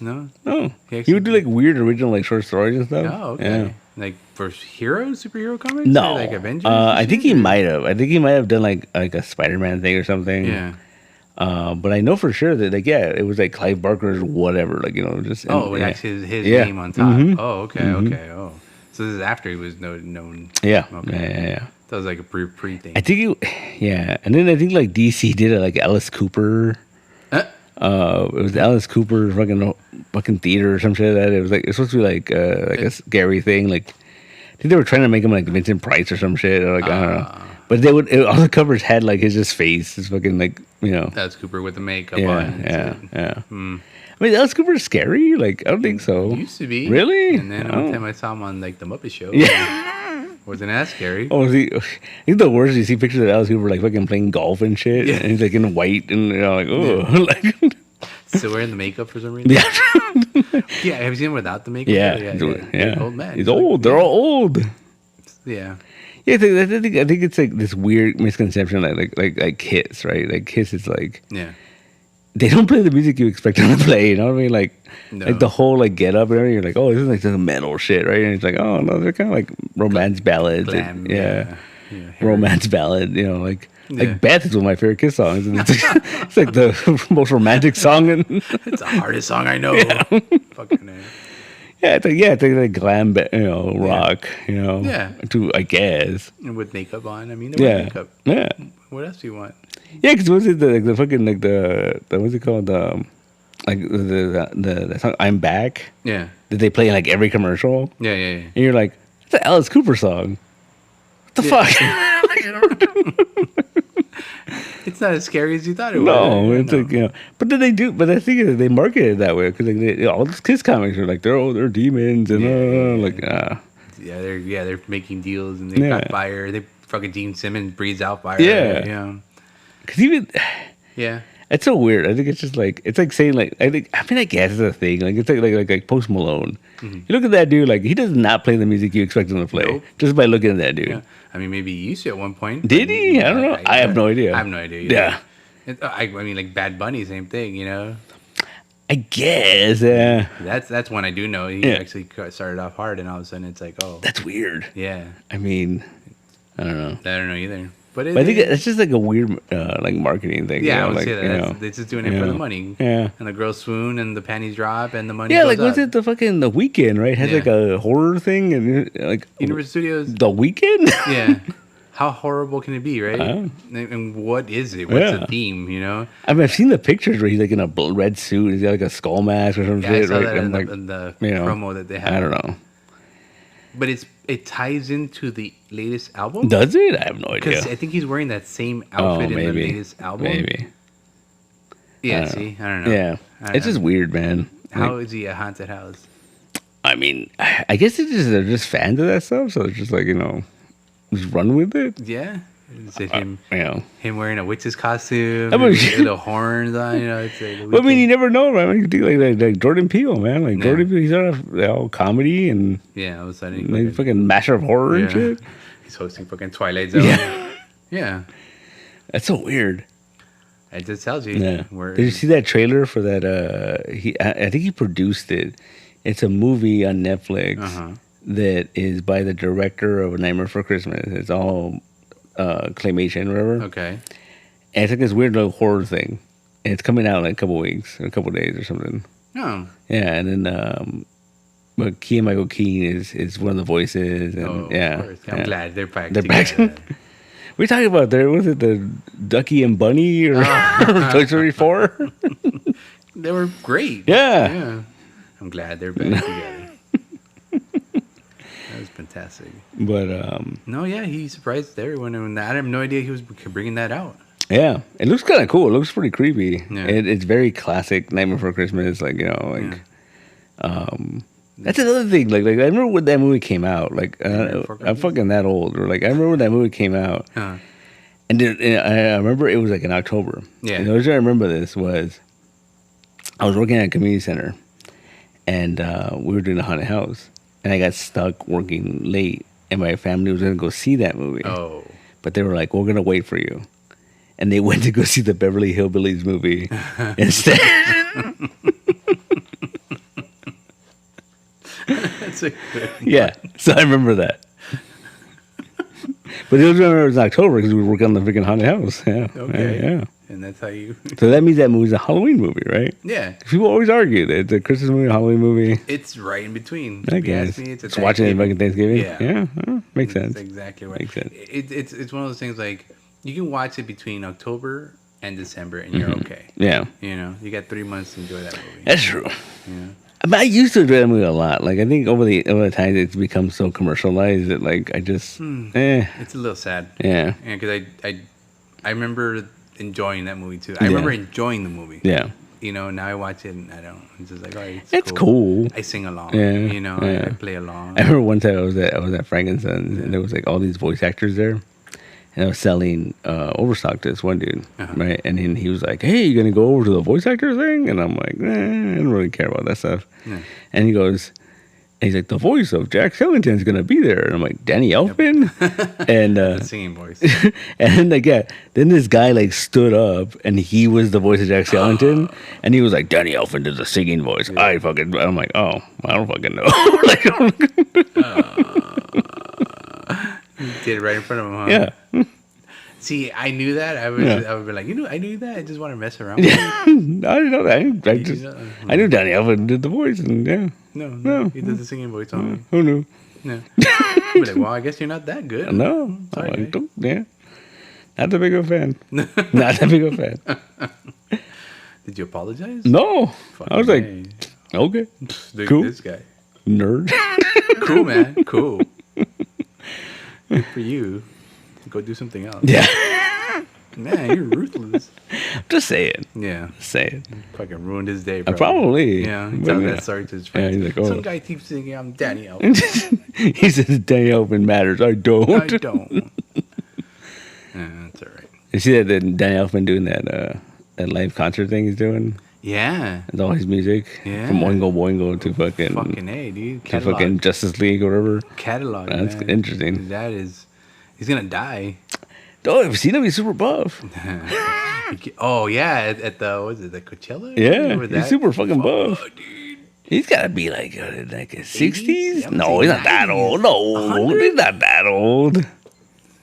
He would do like weird original like short stories and stuff. Oh, okay. Yeah. Like for superhero comics? No, or like Avengers. I think he might have. I think he might have done like a Spider-Man thing or something. Yeah. But I know for sure that like it was like Clive Barker's whatever, like, you know, just that's his name on top. Mm-hmm. Oh, okay, okay. Oh, so this is after he was known. Yeah. Okay. Yeah. That was like a pre thing. I think and then I think like DC did it like Alice Cooper. It was Alice Cooper fucking theater or some shit like that. It was supposed to be like a scary thing. Like I think they were trying to make him like Vincent Price or some shit. Or, like I don't know. But all the covers had like his face, his fucking like, you know. Alice Cooper with the makeup on. Yeah. I mean, Alice Cooper's scary. Like I don't think so. He used to be. Really? And then one time I saw him on like the Muppet Show. Yeah. Wasn't as scary. Oh, I think the worst is you see pictures of Alice Cooper like fucking playing golf and shit. Yeah. And he's like in white and you know, like, oh. Like, still wearing the makeup for some reason? Yeah. Yeah, have you seen him without the makeup? Yeah. Old man. He's old. They're all old. Yeah. Yeah, I think it's like this weird misconception like Kiss, right? Like Kiss is like they don't play the music you expect them to play, you know what I mean? Like the whole like get up and everything, you're like, oh, this is like some metal shit, right? And it's like, oh no, they're kind of like romance ballads. Glam, romance ballad, you know, like Beth is one of my favorite Kiss songs. And it's like the most romantic song. It's the hardest song I know. Yeah. Fucking name. Yeah, it's like glam, you know, rock, you know. Yeah. I guess. And with makeup on, I mean, there was makeup. Yeah. What else do you want? Yeah, because was it the fucking like the what's it called the song I'm Back? Yeah. That they play in like every commercial. Yeah. And you're like, it's an Alice Cooper song. What the fuck? It's not as scary as you thought it was. No, it's like, you know. But then but I think they market it that way because like all these Kiss comics are like they're demons and they're making deals and they got fire. They fucking Gene Simmons breathes out fire. Yeah. Because even it's so weird. I think it's just like it's like saying like I guess it's a thing. Like it's like Post Malone. Mm-hmm. You look at that dude, like he does not play the music you expect him to play just by looking at that dude. Yeah. I mean, maybe he used to at one point. Did he? I don't know. I have no idea. I have no idea either. Yeah. I mean, like Bad Bunny, same thing, you know? I guess. That's one I do know. He actually started off hard, and all of a sudden it's like, oh. That's weird. Yeah. I mean, I don't know. I don't know either. But I think it's just like a weird like marketing thing. Yeah, I would say that. They're just doing it for the money. Yeah. And the girls swoon and the panties drop and the money goes like, was it the fucking The Weeknd, right? It has like a horror thing and like Universal Studios. The Weeknd? Yeah. How horrible can it be, right? And what is it? What's the theme, you know? I mean, I've seen the pictures where he's like in a red suit. He's got like a skull mask or some shit. I saw that in the promo that they had. I don't know. But it ties into the latest album? Does it? I have no idea. Because I think he's wearing that same outfit in the latest album. Maybe. Yeah, I don't know. Yeah. It's just weird, man. How is he a haunted house? I mean, I guess they're just fans of that stuff, so it's just like, you know, just run with it. Yeah. Is it him? Him wearing a witch's costume, with the horns on. You know, it's like. Well, I mean, you never know, man. You could do like Jordan Peele, man. Like Jordan Peele, he's all comedy and all of a sudden, fucking master of horror and shit. He's hosting fucking Twilight Zone. Yeah. That's so weird. It just tells you. Yeah. Did you see that trailer for that? I think he produced it. It's a movie on Netflix that is by the director of A Nightmare Before Christmas. It's all claymation or whatever. Okay. And it's like this weird little horror thing. And it's coming out in like a couple weeks or a couple days or something. Oh. Yeah, and then but Keegan Michael Key is one of the voices. And Of course. I'm glad they're back. They're back. We talking about there, was it the Ducky and Bunny or Toy Story 4? They were great. Yeah. I'm glad they're back together. That was fantastic. But no, yeah, he surprised everyone, and I had no idea he was bringing that out. yeah, it looks kind of cool. It looks pretty creepy. Yeah. It's very classic Nightmare Before Christmas, like that's another thing. Like I remember when that movie came out. Like I'm fucking that old. Or like I remember when that movie came out, and I remember it was like in October. Yeah. And the reason I remember this was I was working at a community center, and we were doing a haunted house, and I got stuck working late, and my family was gonna go see that movie. Oh. But they were like, "We're gonna wait for you," and they went to go see the Beverly Hillbillies movie instead. That's a good one. Yeah, so I remember that. But it was October because we were working on the freaking haunted house. Yeah. Okay. Yeah. And that's how you. So that means that movie's a Halloween movie, right? Yeah. People always argue that it's a Christmas movie, a Halloween movie. It's right in between. I If you guess. ask me, It's watching it fucking Thanksgiving. Yeah. Makes sense. That's exactly right. Makes sense. It's one of those things like you can watch it between October and December and you're okay. Yeah. You know, you got 3 months to enjoy that movie. That's true. Yeah. But I used to enjoy that movie a lot. Like I think over the time it's become so commercialized that like I just It's a little sad. Yeah. Yeah, because I remember enjoying that movie too. I remember enjoying the movie. Yeah. You know, now I watch it and I don't. It's just like, oh, It's cool. I sing along. Yeah, You know, yeah. I play along. I remember one time I was at Frankenstein's and there was like all these voice actors there. And I was selling Overstock to this one dude, right? And then he was like, "Hey, you gonna go over to the voice actor thing?" And I'm like, I don't really care about that stuff. Yeah. And he goes, and he's like, "The voice of Jack Skellington's gonna be there." And I'm like, "Danny Elfman?" And The singing voice. and like then this guy like stood up and he was the voice of Jack Skellington, and he was like, "Danny Elfman does a singing voice." Yeah. I'm like, "Oh, I don't fucking know." You did it right in front of him, huh? Yeah. See, I knew that. I would be like, I knew that. I just want to mess around. Yeah. I didn't know that. I knew Danny Elfman did the voice, and yeah. No. He does the singing voice on me. Who knew? No. I'd be like, well, I guess you're not that good. No. Sorry. Yeah. Not that big of a fan. Not that big of a fan. Did you apologize? No. Fucking I was like, hey. okay. Look Cool. at this guy. Nerd. Cool, man. Cool. Good for you. Go do something else. Yeah. Man, you're ruthless. Just say it. Yeah. Say it. Fucking ruined his day, Probably. Yeah. He But tells yeah. that story to his friends. Yeah, he's like, oh. Some guy keeps thinking I'm Danny Elfman. He says Danny Elfman matters. I don't. I don't. Yeah, that's all right. You see that Danny Elfman doing that live concert thing he's doing? Yeah. It's all his music. Yeah. From Oingo Boingo to Fucking A, dude. to fucking Justice League or whatever. Catalog. That's man. interesting. That is. He's gonna die. Oh, I've seen him. He's super buff. Oh yeah, at the what is it, the Coachella? Yeah, Remember he's that? super fucking buff. Dude. He's got to be like his 60s? I would No, say he's not that 90s. old. No, 100? he's not that old.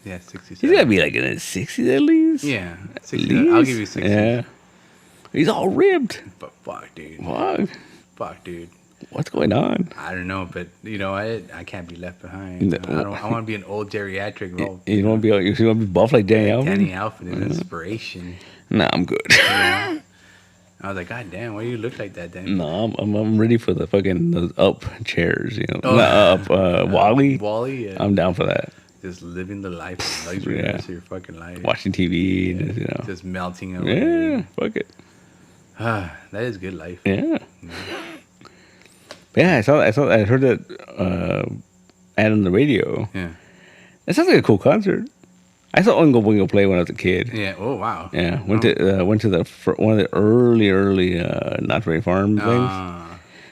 Yeah, 60s. He's got to be like in his 60s at least. Yeah, At 60. least. I'll give you 60. Yeah. He's all ribbed. But fuck, dude. Fuck. Fuck, dude. What's going on? I don't know, but you know, I can't be left behind. No. I want to be an old geriatric role. You want to be buff like Danny Elfman? Danny Elfman is inspiration. Nah, I'm good. Yeah. I was like, God damn, why do you look like that, Danny? No, I'm ready for the fucking those up chairs, you know. Oh. Not up, Wally. Wally, yeah. I'm down for that. Just living the life of luxury the rest of your fucking life. Watching TV, just, you know. Just melting away. Yeah, fuck it. That is good life. Yeah. Yeah, I heard that ad on the radio. Yeah. It sounds like a cool concert. I saw Oingo Boingo play when I was a kid. Yeah. Oh wow. Yeah, went to one of the early Not Very Farm things.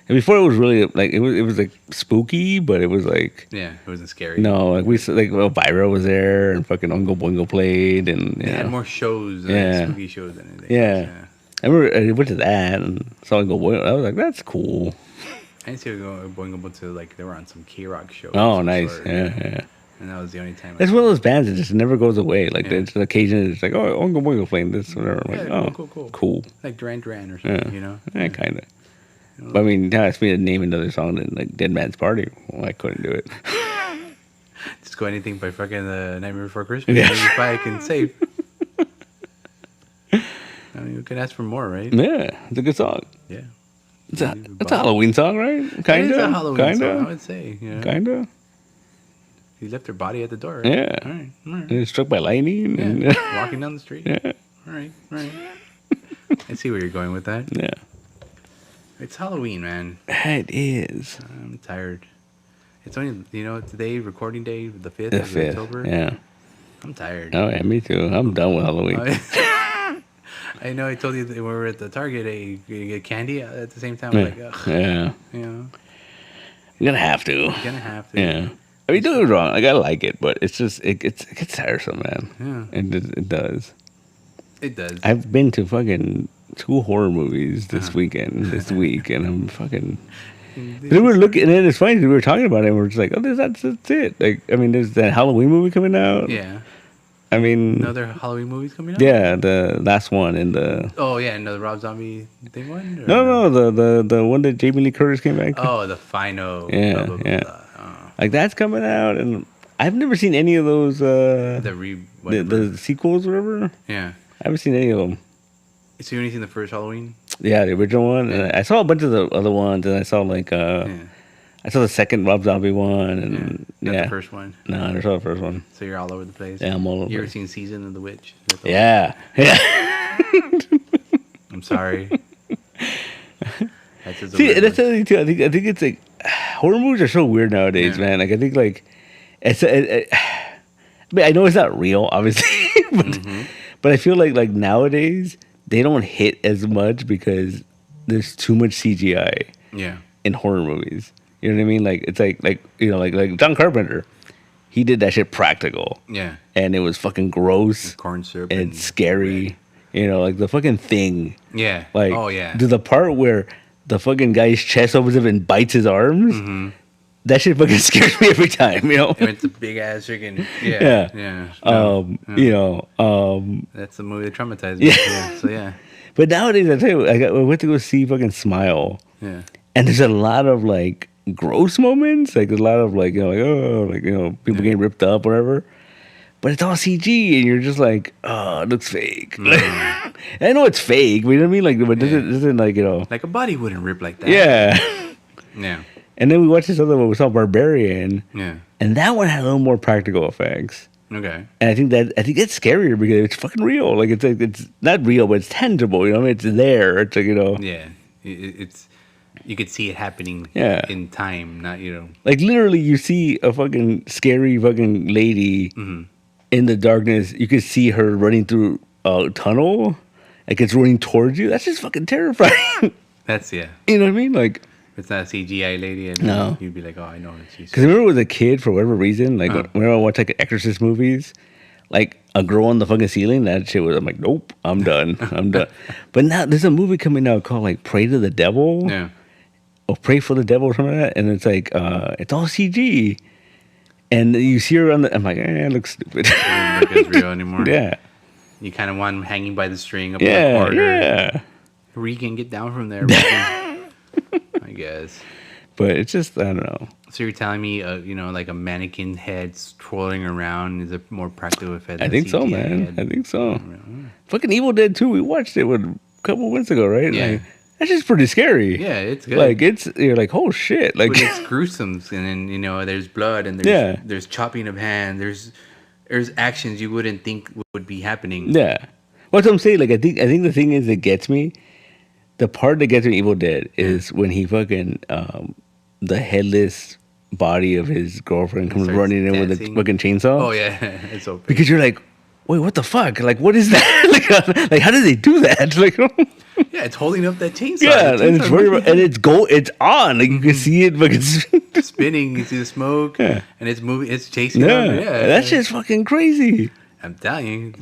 And before it was really like it was like spooky, but it was like Yeah, it wasn't scary. no, like Elvira was there and fucking Oingo Boingo played and They had more shows, spooky shows than anything. Yeah. I remember I went to that and saw Oingo Boingo. I was like, that's cool. I didn't see Boingo to like they were on some K-Rock show. Oh, nice. Yeah. And that was the only time. It's one of those bands that just never goes away. Like, there's an occasion, it's like, oh, Oingo Boingo playing this, whatever. I'm like, cool. Like Duran Duran or something, you know? Yeah, kind of. But I mean, now asked me to name another song than like Dead Man's Party. Well, I couldn't do it. Just go anything by fucking the Nightmare Before Christmas. Yeah. You probably can save. I mean, you can ask for more, right? Yeah, it's a good song. Yeah. It's a Halloween song, right? Kind of. It's a Halloween song, I would say. Kind of. He left her body at the door. Right? Yeah. All right. And he was struck by lightning. Yeah. And Walking down the street. Yeah. All right. I see where you're going with that. Yeah. It's Halloween, man. It is. I'm tired. It's only, today, recording day, the 5th The of 5th. October. Yeah. I'm tired. Oh, yeah, me too. I'm done with Halloween. I know I told you that when we were at the Target, you get candy at the same time. Yeah. I'm like, ugh. Yeah. You're gonna have to. Yeah. I mean, don't get me wrong. Like, I like it, but it's just, it gets tiresome, man. Yeah. It does. It does. I've been to fucking 2 horror movies this week, and I'm fucking... We were looking, and then it's funny, we were talking about it, and we're just like, oh, that's it. Like, I mean, there's that Halloween movie coming out. Yeah. I mean... Another Halloween movie's coming out? Yeah, the last one in the... Oh, yeah, another Rob Zombie thing one? Or No, the one that Jamie Lee Curtis came back. Oh, the final... Yeah, blah, blah, blah, yeah. blah. Oh. Like, that's coming out, and I've never seen any of those... the sequels or whatever. Yeah. I haven't seen any of them. So you only seen the first Halloween? Yeah, the original one. Yeah. And I saw a bunch of the other ones, and I saw I saw the second Rob Zombie one, and Not the first one. No, I never saw the first one. So you're all over the place. Yeah, I'm all over. You ever seen Season of the Witch? Yeah. I'm sorry. That's just See, that's the thing too. I think it's like horror movies are so weird nowadays, man. Like I think like I mean, I know it's not real, obviously, but I feel like nowadays they don't hit as much because there's too much CGI. Yeah. In horror movies, you know what I mean? Like it's like John Carpenter, he did that shit practical. Yeah. And it was fucking gross. Corn syrup and scary. Red. You know, like the fucking Thing. Yeah. Like, oh yeah. The part where the fucking guy's chest opens up and bites his arms. Mm-hmm. That shit fucking scares me every time, you know? And it's a big ass freaking... Yeah. That's the movie that traumatized me. Yeah. So, yeah. But nowadays, I tell you, I went to go see fucking Smile. Yeah. And there's a lot of, like, gross moments. Like, there's a lot of, like, people getting ripped up, whatever. But it's all CG, and you're just like, oh, it looks fake. Mm. I know it's fake, but you know what I mean? Like, but doesn't like, like a body wouldn't rip like that. Yeah. Yeah. And then we watched this other one, we saw Barbarian. Yeah. And that one had a little more practical effects. Okay. And I think that's scarier because it's fucking real. Like, it's not real, but it's tangible, you know what I mean? It's there. It's like, Yeah. It's... You could see it happening in time, not, Like, literally, you see a fucking scary fucking lady in the darkness. You could see her running through a tunnel. Like, it's running towards you. That's just fucking terrifying. That's, yeah. You know what I mean? Like... It's not a CGI lady, and no. You'd be like, oh, I know it's CGI. Because I remember as a kid, for whatever reason, like, whenever I watched, like, Exorcist movies, like, a girl on the fucking ceiling, that shit was... I'm like, nope, I'm done. I'm done. But now, there's a movie coming out called, like, Pray to the Devil. Yeah. Or Pray for the Devil or something like that. And it's like, it's all CG. And you see her on the... I'm like, it looks stupid. It doesn't look as real anymore. Yeah. You kind of want him hanging by the string up in the corner. Yeah. Where you can get down from there. I guess. But it's just, I don't know. So you're telling me, like a mannequin head twirling around is a more practical effect than I think so, man. head? I think so. Fucking Evil Dead 2, we watched it a couple months ago, right? Yeah. Like, that's just pretty scary. Yeah, it's good. Like, you're like, oh shit. Like, but it's gruesome, and then, there's blood, and there's chopping of hand, there's actions you wouldn't think would be happening. Yeah. What I'm saying, like, I think the thing is that gets me, the part that gets me Evil Dead is when he fucking, the headless body of his girlfriend comes running in with a fucking chainsaw. Oh, yeah. It's so because you're like, wait, what the fuck? Like, what is that? like, how did they do that? Like, yeah, it's holding up that chainsaw. Yeah, and it's on. Like, you can see it fucking spinning. You see the smoke, and it's moving. It's chasing. Yeah, that shit's fucking crazy. I'm telling you,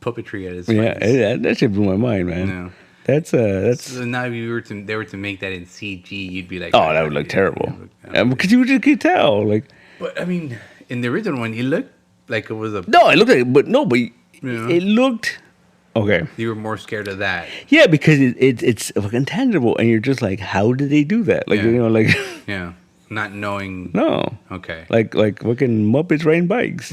puppetry at its finest. That shit blew my mind, man. No. That's So now if they were to make that in CG, you'd be like, oh, that would look terrible. Because you just could tell, like. But I mean, in the original one, he looked like it was a. No, it looked like, but Yeah. it looked okay. You were more scared of that. Yeah, because it's fucking tangible, and you're just like, how did they do that? Like Yeah. like Yeah, not knowing. no, Okay. like fucking Muppets riding bikes.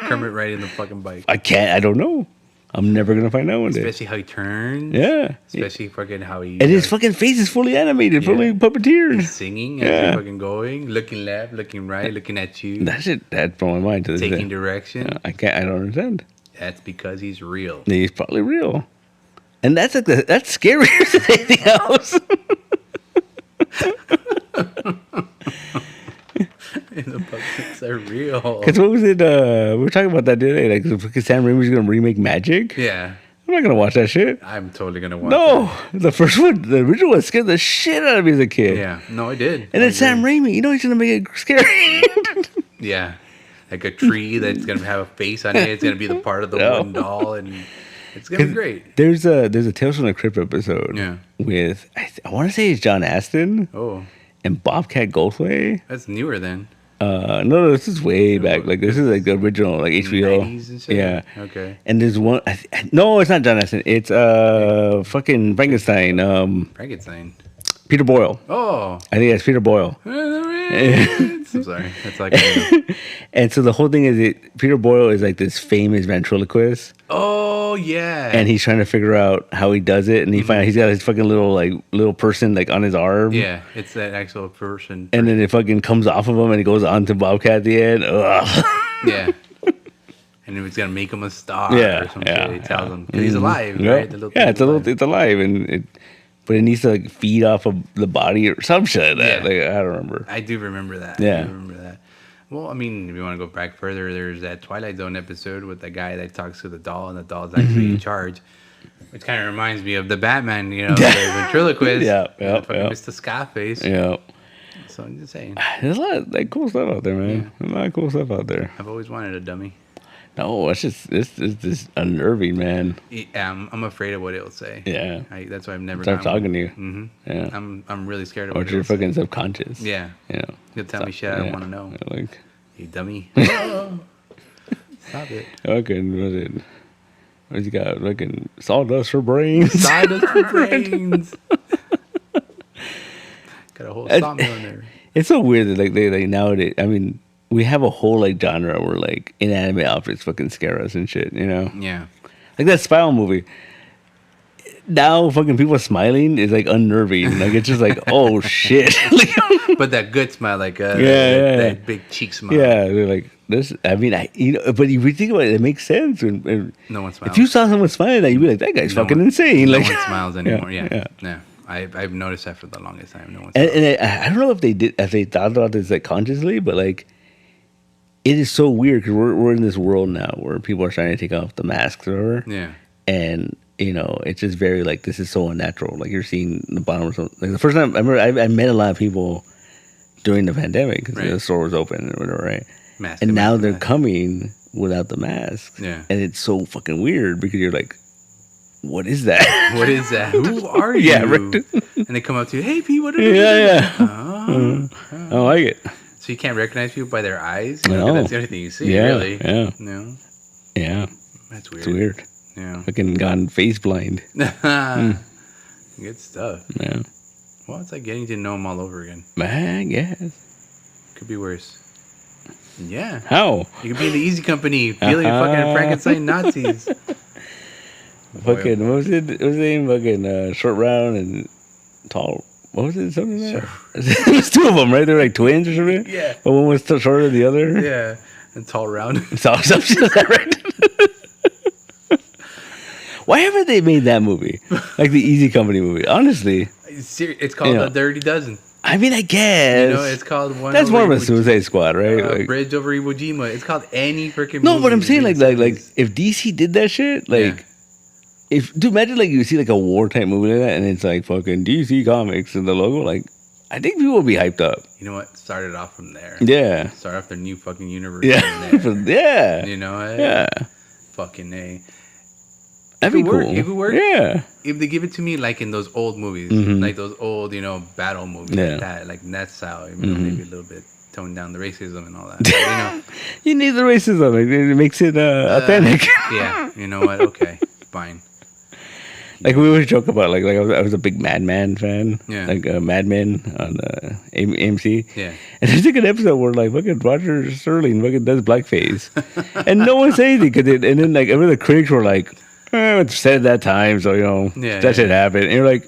Kermit riding the fucking bike. I don't know. I'm never gonna find out one day. Especially how he turns. Yeah. Especially fucking how he. And his fucking face is fully animated, fully puppeteered. He's singing Yeah. as you're fucking going, looking left, looking right, looking at you, That shit, that's on my mind to this taking day. direction. I don't understand. That's because he's real. He's probably real, and that's like that's scarier than anything else. And the puppets are real. Because what was it? We were talking about that the other day. Like, because Sam Raimi's gonna remake Magic. Yeah, I'm not gonna watch that shit. I'm totally gonna watch. No, the first one, the original one, scared the shit out of me as a that. kid. Yeah, no, I did. And I then Sam agree. Raimi, you know he's gonna make it scary. Yeah, like a tree that's gonna have a face on it. It's gonna be the part of the No. wooden doll, and it's gonna be great. There's a Tales from the Crypt episode. Yeah. With I want to say it's John Aston Oh, and Bobcat Goldthwait. that's newer then. No, this is way back. Like this is like the original, like HBO. 90s and shit? Yeah. Okay. And there's one. No, it's not John Aston. It's fucking Frankenstein. Frankenstein. Peter Boyle. Oh. I think that's Peter Boyle. I'm sorry. That's like. And so the whole thing is Peter Boyle is like this famous ventriloquist, Oh yeah. and he's trying to figure out how he does it, and he find out he's got his fucking little person like on his arm. yeah, it's that actual person. And then it fucking comes off of him, and it goes on to Bobcat at the end. Ugh. Yeah. And it's gonna make him a star. Yeah, Or some yeah, shit. He tells yeah. him because he's alive, Yeah. right? The little Yeah, thing's it's a little, alive. it's alive, and but it needs to like feed off of the body or some shit like that. Yeah. Like I don't remember. I do remember that. Yeah. I do remember that. Well, I mean, if you want to go back further, there's that Twilight Zone episode with the guy that talks to the doll, and the doll's actually Mm-hmm. in charge. Which kind of reminds me of the Batman, you know, the ventriloquist. Yeah, fucking yeah. Mr. Scarface. Yeah, So I'm just saying, there's a lot of like cool stuff out there, man. A lot of cool stuff out there. I've always wanted a dummy. No, it's just unnerving, man. I'm afraid of what it'll say. Yeah. That's why I've never Start gotten talking to you. Mm-hmm. Yeah. I'm really scared of Or what to your it'll say. fucking subconscious. Yeah. You know. He'll tell me shit I don't want to know. Like You dummy. Stop it. fucking what is it? What's he got? Fucking sawdust for brains. Sawdust for brains. Got a whole sawmill in there. It's so weird that like they like nowadays. I mean, we have a whole like genre where like inanimate objects fucking scare us and shit. You know, Yeah. like that Spiral movie. Now fucking people smiling is like unnerving. Like it's just like oh shit. Like, But that good smile, like that big cheek smile. yeah, they're like this. I mean, but if you think about it, it makes sense. When No one smiles. if you saw someone smiling, like, you'd be like, that guy's fucking insane. No Like, one smiles anymore. Yeah. yeah. I've noticed that for the longest time. No one and, smiles. and I don't know if they thought about this like consciously, but like, it is so weird because we're in this world now where people are trying to take off the masks or whatever. Yeah. And you know, it's just very like this is so unnatural. Like you're seeing the bottom of something. Like the first time I remember, I met a lot of people during the pandemic because Right. the store was open or whatever, right? Mask, And now mask, they're mask. coming without the masks. Yeah. And it's so fucking weird because you're like, what is that? What is that? Who are you? Yeah, right. And they come up to you, hey, P, what are you Yeah, doing? yeah. Oh. I don't like it. So you can't recognize people by their eyes? You know, 'cause No. that's the only thing you see, Yeah, really. yeah. No, Yeah, that's weird. it's weird. Yeah. Fucking gone face blind. Good stuff. Yeah. Well, it's like getting to know them all over again. Man, yes. Could be worse. Yeah. How? You could be in the Easy Company, feeling fucking Frankenstein Nazis. Fucking, what was it? What was his name? Fucking short, round, and tall. What was it? Something like that? There's two of them, right? They're like twins or something? Yeah. But one was shorter than the other? Yeah. And tall round. So, some shit like that, right? Why haven't they made that movie? Like the Easy Company movie? Honestly. It's called Yeah. The Dirty Dozen. I mean, I guess. You know, it's called one. That's over more of a Iwo- Suicide Squad, right? Like, Bridge over Iwo Jima. It's called any freaking. no, movie but I'm saying in like the like 70s. if DC did that shit, like Yeah. if dude, imagine like you see like a war type movie like that, and it's like fucking DC Comics and the logo, like I think people would be hyped up. You know what? Started off from there. Yeah, Start off their new fucking universe. yeah, From there. yeah, You know what? yeah. Fucking A. That'd be It could cool. work. It could work. Yeah, If they give it to me like in those old movies, Mhm. like those old, battle movies Yeah. like that, like in that style, maybe a little bit tone down the racism and all that. But, you know, You need the racism. It makes it authentic. Yeah, you know what? Okay, fine. Like we always joke about, like I was a big Mad Men fan. Yeah. Like Mad Men on AMC. Yeah. And there's like an episode where like fucking Roger Sterling fucking does blackface, and no one says anything. And then like every the critics were like, "It's said at that time, so you know that shit happened." And you're like,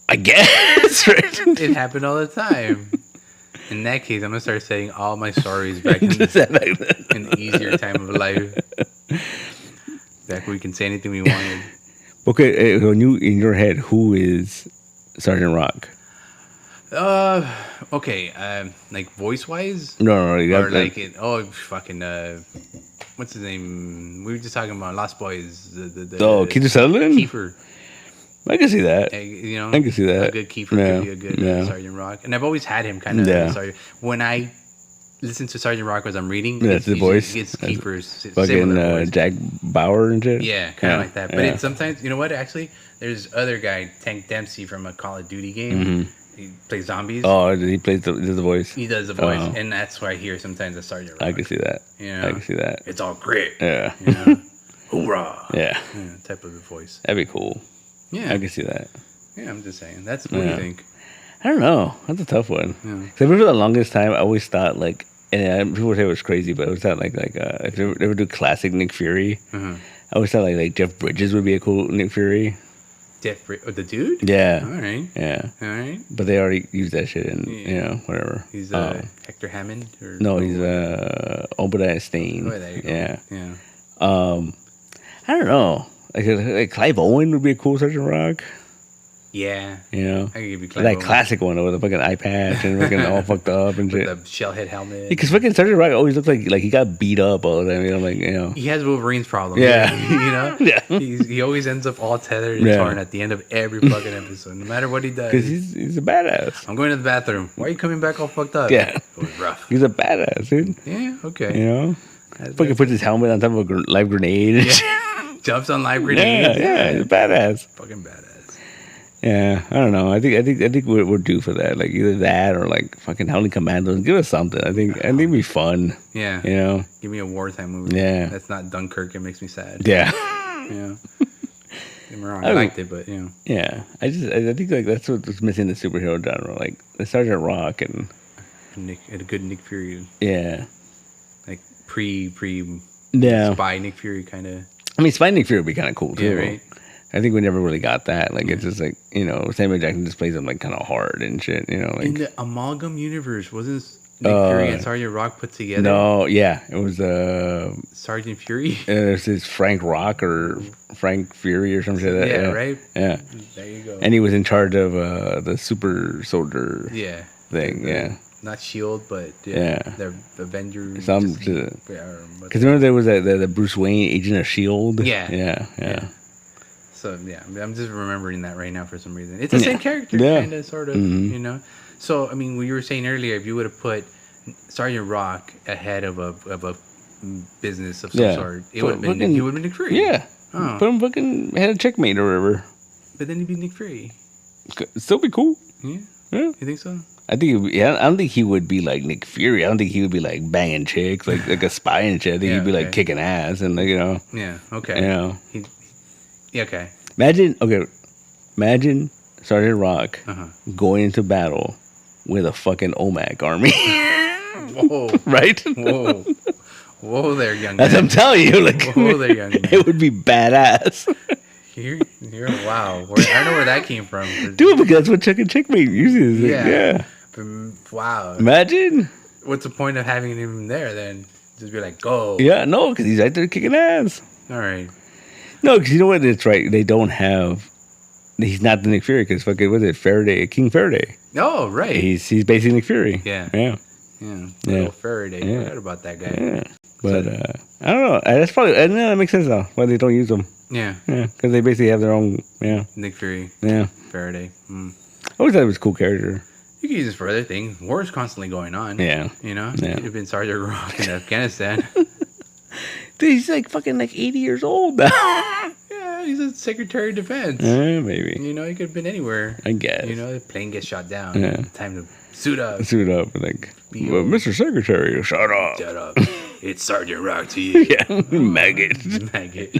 "I guess, right?" It happened all the time. In that case, I'm gonna start saying all my stories back in an easier time of life. Back when we can say anything we wanted. Okay, when you in your head, who is Sergeant Rock? Okay, like voice wise? No, you got or like it. Oh, fucking. What's his name? We were just talking about Lost Boys. Kiefer Sutherland. Kiefer. I can see that. You know, I can see that. A good Kiefer could be a good Sergeant Rock, and I've always had him kind of. Sergeant. When I listen to Sergeant Rock as I'm reading, that's the voice. It's Kiefer's fucking Jack Bauer and shit. Yeah, kind of like that. But it's sometimes, you know what? Actually, there's other guy, Tank Dempsey from a Call of Duty game. Mm-hmm. He plays zombies. Oh, he plays the voice. He does the voice, and that's why I hear sometimes a Sergeant Rock. I can see that. You know? I can see that. It's all grit. Yeah. You know? Hoorah. Yeah. Type of a voice. That'd be cool. Yeah. I can see that. Yeah, I'm just saying. What do you think? I don't know. That's a tough one. Yeah. So for the longest time, I always thought like, and people would say it was crazy, but I always thought like if they ever do classic Nick Fury, I always thought like Jeff Bridges would be a cool Nick Fury. The dude? Yeah. All right. Yeah. All right. But they already used that shit in, you know, whatever. He's Hector Hammond? No, he's Obadiah Stane. Oh, there you go. Yeah. Yeah. I don't know. Like Clive Owen would be a cool Sergeant Rock. Yeah. You know? I can give you Clive that Owen. classic one with the fucking eye patch and fucking all fucked up and shit. With the shell head helmet. Because fucking Sergeant Rock always looks like he got beat up all the time. You know, like, you know. He has Wolverine's problem. Yeah. You know? Yeah. He always ends up all tethered and torn at the end of every fucking episode, no matter what he does. Because he's a badass. I'm going to the bathroom. Why are you coming back all fucked up? Yeah. It was rough. He's a badass, dude. Yeah, okay. You know? Fucking puts his helmet on top of a live grenade. Yeah. Jumps on live grenades. Yeah, he's a badass. Fucking badass. Yeah, I don't know. I think we're due for that. Like either that or like fucking Howling Commandos. Give us something. I think it'd be fun. Yeah. You know. Give me a wartime movie. Yeah. That's not Dunkirk. It makes me sad. Yeah. Yeah. Get me wrong. I liked it, but you know. Yeah. I think like that's what's missing in the superhero genre. Like the Sergeant Rock and a good Nick Fury. Yeah. Like pre yeah. spy Nick Fury kind of. I mean, spy Nick Fury would be kind of cool too. Yeah, right. I think we never really got that. Like, it's just like, you know, Samuel Jackson just plays him like kind of hard and shit, you know. Like, in the Amalgam universe, wasn't Nick Fury and Sergeant Rock put together? No, yeah. It was Sergeant Fury? It's his Frank Rock or Frank Fury or something like that. Yeah, right? Yeah. There you go. And he was in charge of the super soldier thing, Not S.H.I.E.L.D., but the Avengers. Because remember there was the Bruce Wayne agent of S.H.I.E.L.D.? Yeah. So, yeah, I'm just remembering that right now for some reason. It's the same character, kind of, sort of, you know? So, I mean, we were saying earlier, if you would have put Sergeant Rock ahead of a business of some sort, he would have been Nick Fury. Yeah. Oh. Put him fucking head of Checkmate or whatever. But then he'd be Nick Fury. Still be cool. Yeah? You think so? I think I don't think he would be like Nick Fury. I don't think he would be like banging chicks, like a spy and shit. I think he'd be like kicking ass and like, you know. Yeah, okay. You know. Yeah, okay. Imagine Sergeant Rock going into battle with a fucking OMAC army. Whoa. Right? Whoa there, young man. That's what I'm telling you. Like, whoa there, young man. It would be badass. You're wow. I don't know where that came from. Dude, because that's what Checkmate uses. Like, yeah. Wow. Imagine. What's the point of having him there then? Just be like, go. Yeah, no, because he's right there kicking ass. All right. No, because you know what? It's right. They don't have. He's not the Nick Fury because fucking what is it? Faraday, King Faraday. Oh, right. He's basically Nick Fury. Yeah. Little Faraday. I forgot about that guy. Yeah. But I don't know. That's probably that makes sense though. Why they don't use them. Yeah. Yeah, because they basically have their own. Yeah. Nick Fury. Yeah. Faraday. I always thought it was a cool character. You can use this for other things. War is constantly going on. Yeah. You know? You could have been Sergeant Rock in Afghanistan. Dude, he's like fucking like 80 years old now. Yeah, he's a Secretary of Defense. Maybe. You know, he could have been anywhere. I guess. You know, the plane gets shot down. Yeah. Time to suit up. Like, well, Mr. Secretary, shut up. Shut up. It's Sergeant Rock to you. Yeah, maggot. Maggot.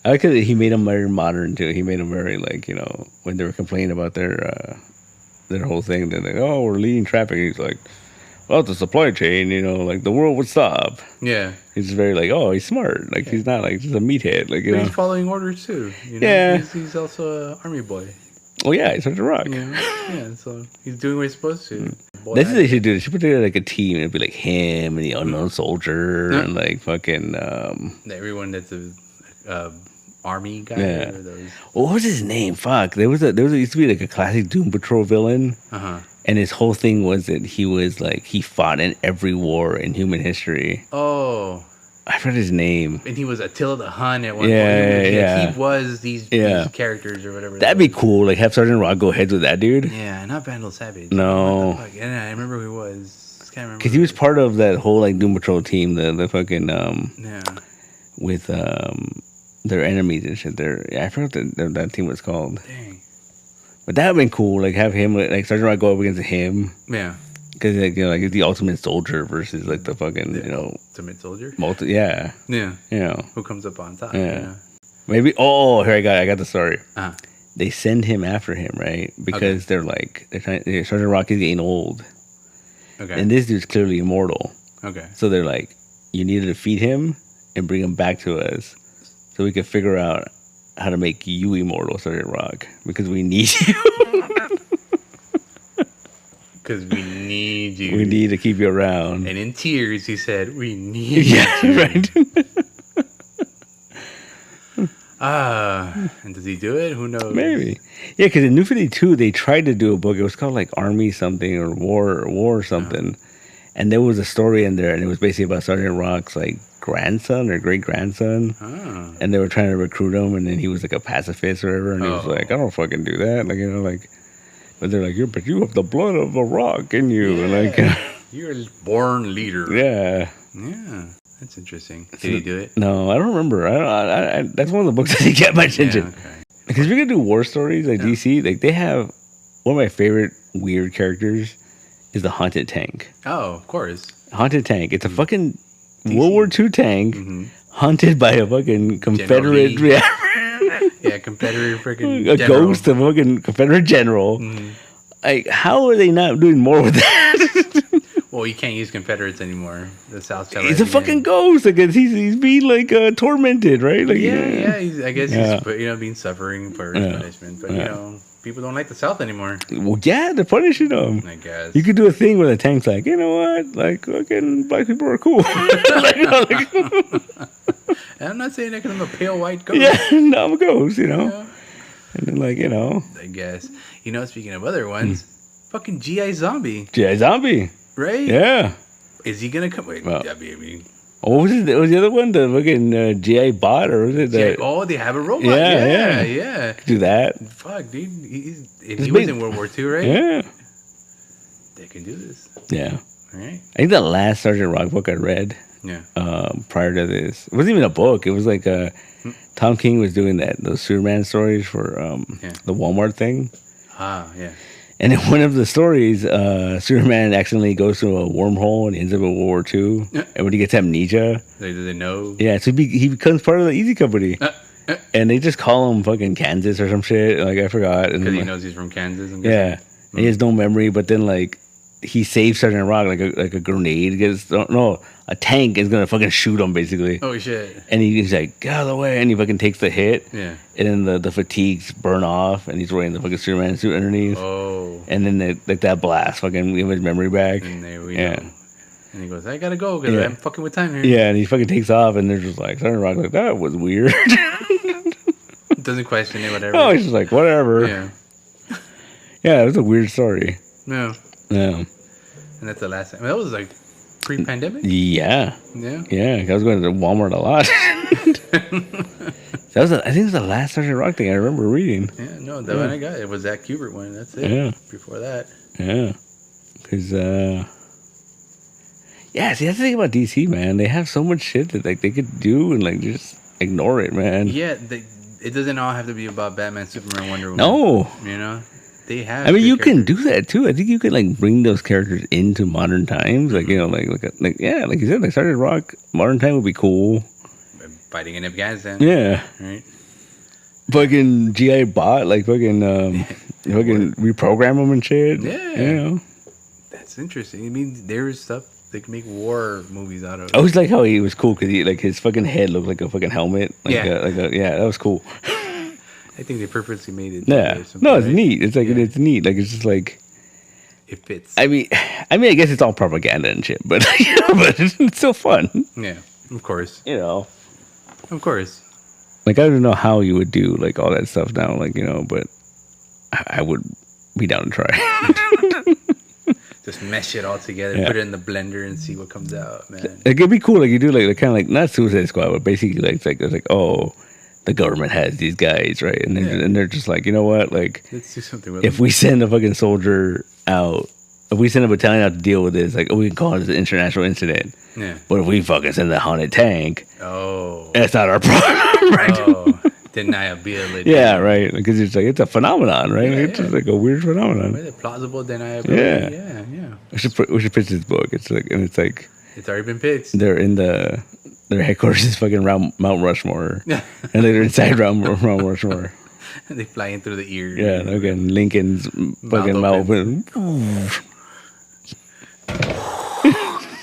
I like that he made him very modern too. He made him very like, you know, when they were complaining about their whole thing, they're like, oh, we're leading traffic. He's like, well, the supply chain, you know, like the world would stop. Yeah. He's very like, oh, he's smart. Like he's not like just a meathead. Like he's following orders too. You know? Yeah. He's also an army boy. Oh yeah, he's such a rock. Yeah. So he's doing what he's supposed to. That's what they should do. They should put together like a team. It'd be like him and the unknown soldier and like fucking everyone that's a army guy. Yeah. Or those. What was his name? Fuck. There used to be like a classic Doom Patrol villain. And his whole thing was that he was like he fought in every war in human history. Oh. I forgot his name. And he was Attila the Hun at one point. Yeah. He was these characters or whatever. That'd be cool. Like have Sergeant Rock go heads with that dude. Yeah, not Vandal Savage. No. Yeah, I remember who he was. Just can't remember. Because he was part of that whole like Doom Patrol team. The fucking with their enemies and shit. I forgot what that team was called. Dang. But that would been cool. Like have him like Sergeant Rock go up against him. Yeah. Because like, you know, like it's the ultimate soldier versus like the fucking ultimate soldier. Yeah. You know who comes up on top. Yeah. Maybe. Oh, here I got the story. Uh-huh. They send him after him, right? Because they're Sergeant Rock is getting old. Okay. And this dude's clearly immortal. Okay. So they're like, you need to defeat him and bring him back to us, so we can figure out how to make you immortal, Sergeant Rock, because we need you. Because we need you. We need to keep you around. And in tears, he said, we need you. Right. And does he do it? Who knows? Maybe. Yeah, because in New 52, they tried to do a book. It was called like Army something or War something. And there was a story in there, and it was basically about Sergeant Rock's like grandson or great grandson. And they were trying to recruit him, and then he was like a pacifist or whatever. And he was like, I don't fucking do that. Like, you know, like. But they're like, but you have the blood of a rock in you. Yeah. And like, you're a born leader. Yeah. Yeah. That's interesting. Did he do it? No, I don't remember. I that's one of the books that didn't get my attention. Yeah, okay. Because we're going to do war stories like DC. Like, they have one of my favorite weird characters is the Haunted Tank. Oh, of course. Haunted Tank. It's a fucking World War II tank haunted by a fucking Confederate. Yeah, Confederate freaking a ghost of a fucking Confederate general. Like, how are they not doing more with that? Well, you can't use Confederates anymore. The South. He's a fucking ghost. Like, he's being like tormented, I guess he's being suffering for punishment. But you know, people don't like the South anymore. Well, yeah, they're punishing them. I guess you could do a thing where the tank's like, you know what, like fucking black people are cool. And I'm not saying that because I'm a pale white ghost. Yeah, no, I'm a ghost, you know. Yeah. And then, like, you know. I guess. You know, speaking of other ones, fucking G.I. Zombie. G.I. Zombie. Right? Yeah. Is he going to come? Wait, well, baby. What was it? Was the other one the fucking G.I. bot, or was it that? They have a robot. Yeah. Do that. Fuck, dude. He was in World War II, right? Yeah. They can do this. Yeah. All right. I think the last Sergeant Rock book I read. Yeah. Prior to this, it wasn't even a book. It was like Tom King was doing those Superman stories for the Walmart thing. Yeah. And in one of the stories, Superman accidentally goes through a wormhole and ends up in World War II. And when he gets amnesia, do they know? Yeah, so he becomes part of the Easy Company. And they just call him fucking Kansas or some shit. Like, I forgot. Because he knows he's from Kansas. Yeah. And he has no memory, but then like he saves Sergeant Rock like a grenade. A tank is gonna fucking shoot him basically. Oh shit! And he's like, get out of the way, and he fucking takes the hit. Yeah. And then the fatigues burn off, and he's wearing the fucking Superman suit underneath. Oh. And then that blast fucking give his memory back. And we know. And he goes, I gotta go because I'm fucking with time here. Yeah, and he fucking takes off, and they're just like, Sergeant Rock, like, that was weird. Doesn't question it, whatever. Oh, he's just like, whatever. Yeah. Yeah, it was a weird story. No. Yeah. And that's the last time. That was like pre-pandemic? Yeah. Yeah? Yeah, I was going to Walmart a lot. I think it was the last Sergeant Rock thing I remember reading. Yeah, no, the one I got, it was that Kubert one. That's it. Yeah. Before that. Yeah. Because, see, that's the thing about DC, man. They have so much shit that like they could do and like just ignore it, man. Yeah, it doesn't all have to be about Batman, Superman, Wonder Woman. No. You know? They have. I mean, you can do that too. I think you could like bring those characters into modern times, like you know, like you said, like Sergeant Rock. Modern time would be cool. Fighting in Afghanistan. Yeah. Right. Fucking GI Bot, like fucking reprogram them and shit. Yeah. You know. That's interesting. I mean, there's stuff they can make war movies out of. I always like how he was cool because like his fucking head looked like a fucking helmet. Like that was cool. I think they purposely made it. Yeah. No, it's neat. It's like it's neat. Like it's just like it fits. I mean, I guess it's all propaganda and shit, but but it's still fun. Yeah, of course. You know, of course. Like I don't know how you would do like all that stuff now, like you know, but I would be down to try. Just mesh it all together, put it in the blender, and see what comes out, man. It could be cool. Like you do like kind of like not Suicide Squad, but basically like it's like oh. The government has these guys, right? And they're just like, you know what? Like, let's do something with if we send a fucking soldier out, if we send a battalion out to deal with this, like, we can call it an international incident. Yeah. But if we fucking send a haunted tank, that's not our problem, right? Deniability. Yeah, right. Because it's like, it's a phenomenon, right? Yeah, it's just like a weird phenomenon. Plausible deniability. Yeah. We should pitch this book. It's like, and it's like, it's already been pitched. They're in their headquarters is fucking around Mount Rushmore. And they're inside Mount Rushmore. And they fly in through the ear. Yeah, again, Lincoln's fucking mouth open.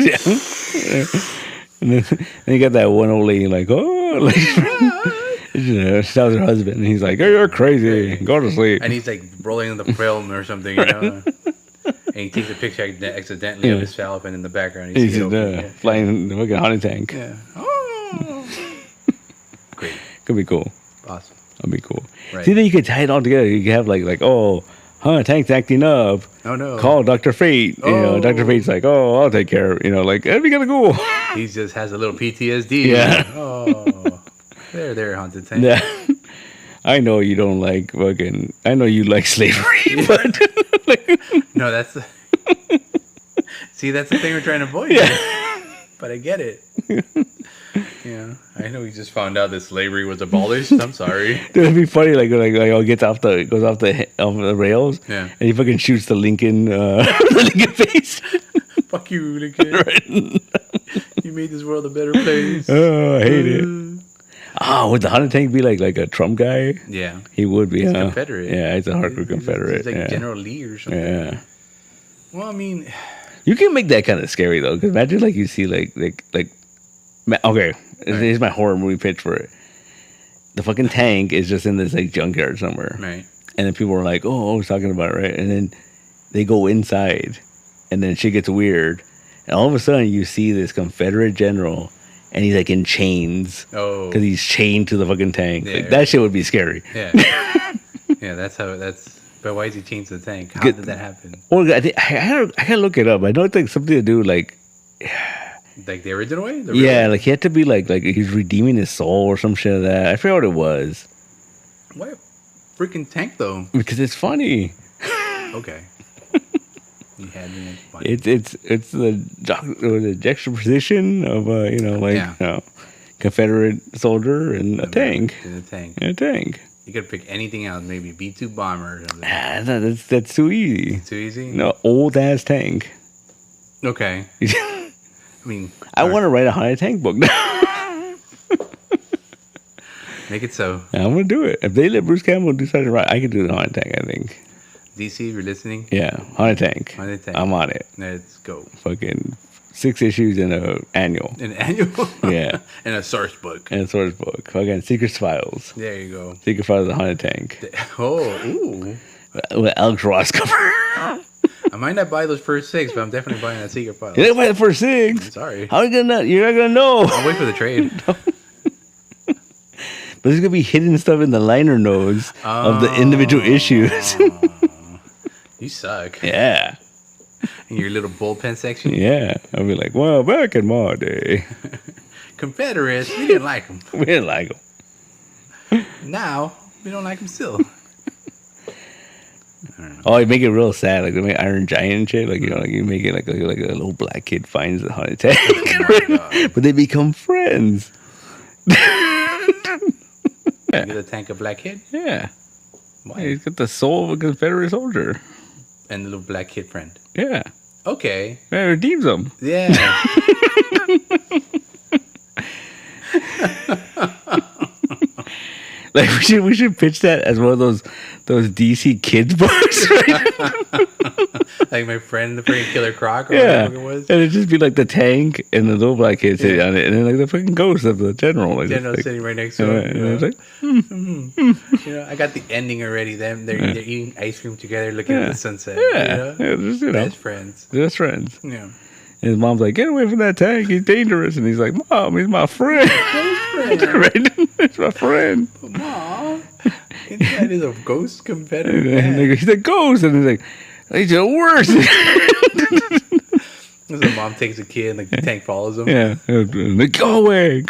Yeah. And then you got that one old lady like, oh, like, she tells her husband, and he's like, oh, you're crazy. Go to sleep. And he's like rolling in the film or something, you know? And he takes a picture accidentally of his falcon, and in the background he's flying in the fucking hunting tank. Yeah. Oh. Great. Could be cool. Awesome. That'd be cool. Right. See, then you could tie it all together. You could have like tank's acting up. Oh no. Call Dr. Fate. You know, Dr. Fate's like, oh, I'll take care of it. You know, like that'd be kind of cool. He just has a little PTSD. Yeah. Oh. There, haunted tank. Yeah. I know you don't like fucking. I know you like slavery, but no, that's. See, that's the thing we're trying to avoid. Yeah. But I get it. Yeah, I know. We just found out that slavery was abolished. I'm sorry. It'd be funny, like it gets goes off the rails. Yeah. And he fucking shoots the Lincoln, the Lincoln face. Fuck you, Lincoln. Right. You made this world a better place. Oh, I hate it. Oh, would the hunting tank be like a Trump guy? Yeah. He would be, he's Confederate. Yeah, he's a hardcore Confederate. He's like General Lee or something. Yeah. Well, I mean... You can make that kind of scary, though. Because imagine, like, you see, like... Okay, here's my horror movie pitch for it. The fucking tank is just in this, like, junkyard somewhere. Right. And then people are like, oh, I was talking about it, right? And then they go inside. And then shit gets weird. And all of a sudden, you see this Confederate general... And he's like in chains. Oh. Because he's chained to the fucking tank. Yeah, like, that shit would be scary. Yeah. Yeah, that's... But why is he chained to the tank? How did that happen? Well, I gotta look it up. I know it's like something to do like... Like the original way? Yeah, like he had to be like he's redeeming his soul or some shit like that. I forget what it was. Why a freaking tank, though? Because it's funny. Okay. You had me in funny. It's the juxtaposition of Confederate soldier and a tank. In a tank. In a tank. You could pick anything else, maybe B-2 bomber or something. That's too easy. Too easy? No, old ass tank. Okay. I mean, I want to write a haunted tank book now. Make it so. I'm gonna do it. If they let Bruce Campbell decide to write, I could do the haunted tank. I think. DC, you're listening? Yeah, haunted tank. Haunted tank. I'm on it. Let's go. Fucking 6 issues and an annual. An annual? Yeah. And a source book. And a source book. Fucking Secret Files. There you go. Secret Files of the Haunted Tank. Oh, ooh. With Alex Ross cover. I might not buy those first 6, but I'm definitely buying that Secret Files. You didn't buy the first 6? I'm sorry. How are you gonna know? You're not gonna know. I'll wait for the trade. No. But there's gonna be hidden stuff in the liner notes of the individual issues. You suck. Yeah. In your little bullpen section? Yeah. I'll be like, well, back in my day. Confederates, we didn't like them. We didn't like them. Now, we don't like them still. Oh, you make it real sad. Like, they make Iron Giant and shit. Like, you know, like you make it like a little black kid finds the haunted tank. Oh, but they become friends. Yeah. Get the tank a black kid? Yeah. Why? He's got the soul of a Confederate soldier. And the little black kid friend. Yeah. Okay. That redeems him. Yeah. Like we should pitch that as one of those DC kids books, right? Like my friend, the freaking Killer Croc, or whatever it was. And it'd just be like the tank and the little black kid sitting on it, and then like the fucking ghost of the general, like sitting right next to him. And it's like, I got the ending already. They're eating ice cream together, looking at the sunset. Yeah, just, best friends. Just friends. Yeah. And his mom's like, get away from that tank. He's dangerous. And he's like, Mom, he's my friend. Right? It's my friend. Mom, that is a ghost competitor. He's a ghost. And he's like, he's the worst. So mom takes a kid and the tank follows him. Yeah. Like, go away.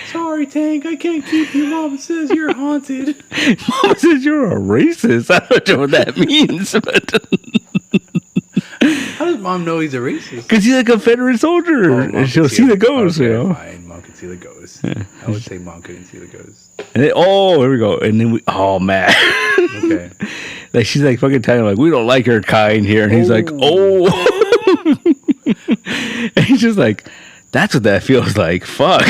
Sorry, tank. I can't keep you. Mom says you're haunted. Mom says you're a racist. I don't know what that means. But how does mom know he's a racist? Because he's a Confederate soldier. And she'll see the ghost, Fine, mom can see the ghost. Yeah. I would say mom couldn't see the ghost. And then, here we go. And then man. Okay. Like, she's like fucking telling him, like, we don't like your kind here. And he's like, And he's just like, that's what that feels like. Fuck.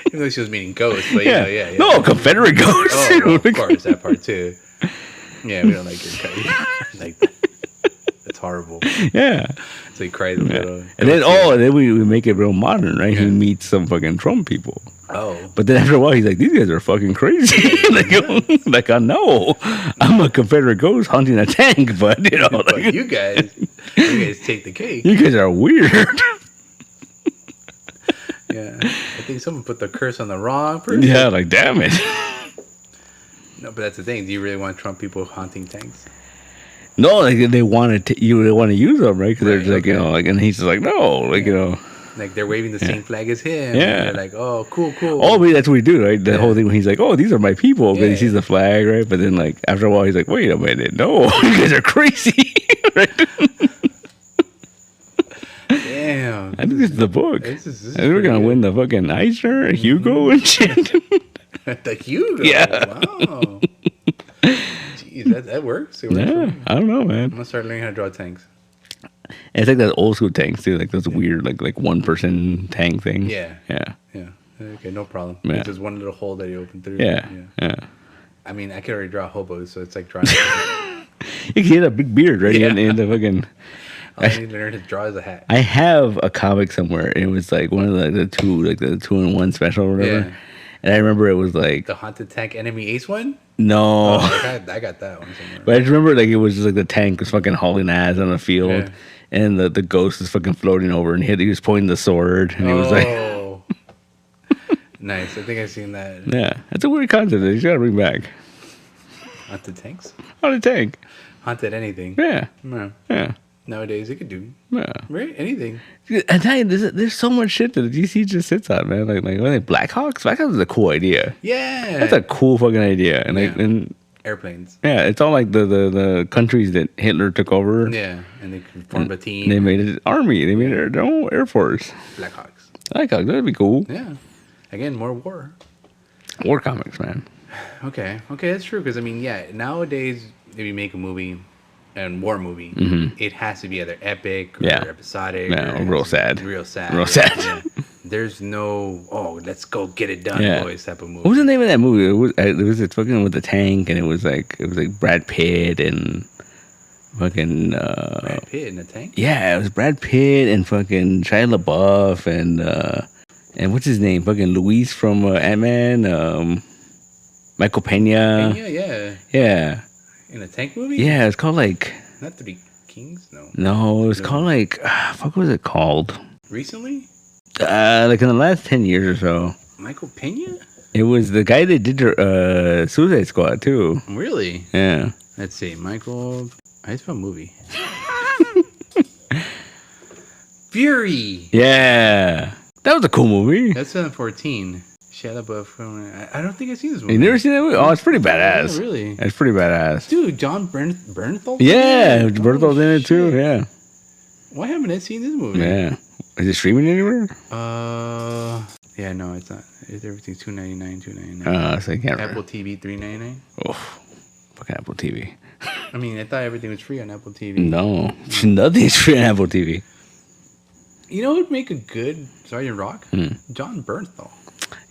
Even though she was meaning ghosts, but yeah. No, Confederate ghosts. Oh, well, of course, that part too. Yeah, we don't like your kind. Like that. That's horrible. Yeah. So he cries a little. And then we make it real modern, right? Yeah. He meets some fucking Trump people. Oh. But then after a while, he's like, these guys are fucking crazy. like, I know. I'm a Confederate ghost hunting a tank, but, But you guys take the cake. You guys are weird. Yeah. I think someone put the curse on the wrong person. Yeah, like, damn it. No, but that's the thing. Do you really want Trump people hunting tanks? No, like, they want to use them, right? Because they're just like, and he's just like, no, like, like they're waving the same flag as him. Yeah. And they're like, oh, cool. Oh, but that's what we do, right? The whole thing when he's like, oh, these are my people. Because he sees the flag, right? But then, like, after a while, he's like, wait a minute. No, you guys are crazy. Right? Damn. I think this is the book. I think we're going to win the fucking Eisner, Hugo, and shit. The Hugo? Yeah. Wow. Jeez, that works. It works I don't know, man. I'm going to start learning how to draw tanks. And it's like that old school tanks too, like those weird like one person tank thing. Yeah. Okay, no problem. Yeah. It's just one little hole that you open through. Yeah. I mean, I can already draw hobos, so it's like drawing. You can get a big beard, right? In the fucking. All I need to learn to draw is a hat. I have a comic somewhere. And it was like one of the 2-in-1 special or whatever. Yeah. And I remember it was like the haunted tank enemy ace one. No, I got that one somewhere. But I just remember like it was just like the tank was fucking hauling ass on the field, and the ghost was fucking floating over, and he was pointing the sword, and he was like, nice. I think I've seen that. Yeah, that's a weird concept that you gotta bring back. Haunted tanks. Haunted tank. Haunted anything. Yeah. Yeah. Nowadays, it could do. Yeah. Right? Anything. I tell you, there's so much shit that the DC just sits on, man. Like what are they, Blackhawks? Blackhawks is a cool idea. Yeah. That's a cool fucking idea. And and airplanes. Yeah, it's all like the countries that Hitler took over. Yeah, and they formed a team. They made an army. They made their own air force. Blackhawks. Blackhawks, that'd be cool. Yeah. Again, more war. War comics, man. Okay, that's true. Because I mean, nowadays if you make a movie. And war movie, it has to be either epic or episodic or real sad. Real sad. Yeah. There's no, let's go get it done, boys type of movie. What was the name of that movie? It was fucking with the tank, and it was like Brad Pitt and fucking Brad Pitt in the tank? Yeah, it was Brad Pitt and fucking Shia LaBeouf and what's his name? Fucking Luis from Ant-Man, Michael Pena. Yeah. In a tank movie? Yeah, it's called like... Not Three Kings? No. No, it was called like... fuck, what was it called? Recently? Like in the last 10 years or so. Michael Pena? It was the guy that did Suicide Squad too. Really? Yeah. Let's see. Michael... I just found a movie. Fury! Yeah. That was a cool movie. That's 2014. Shia LaBeouf. I don't think I've seen this movie. You never seen that movie? Oh, it's pretty badass. Yeah, really? It's pretty badass. Dude, John Bernthal? Yeah, Bernthal's in it too, yeah. Why haven't I seen this movie? Yeah. Is it streaming anywhere? Yeah, Yeah, no, it's not. Everything's $2.99. So you can't Apple TV $3.99. Oh, fucking Apple TV. I mean, I thought everything was free on Apple TV. No, nothing's free on Apple TV. You know what would make a good Sergeant Rock? John Bernthal.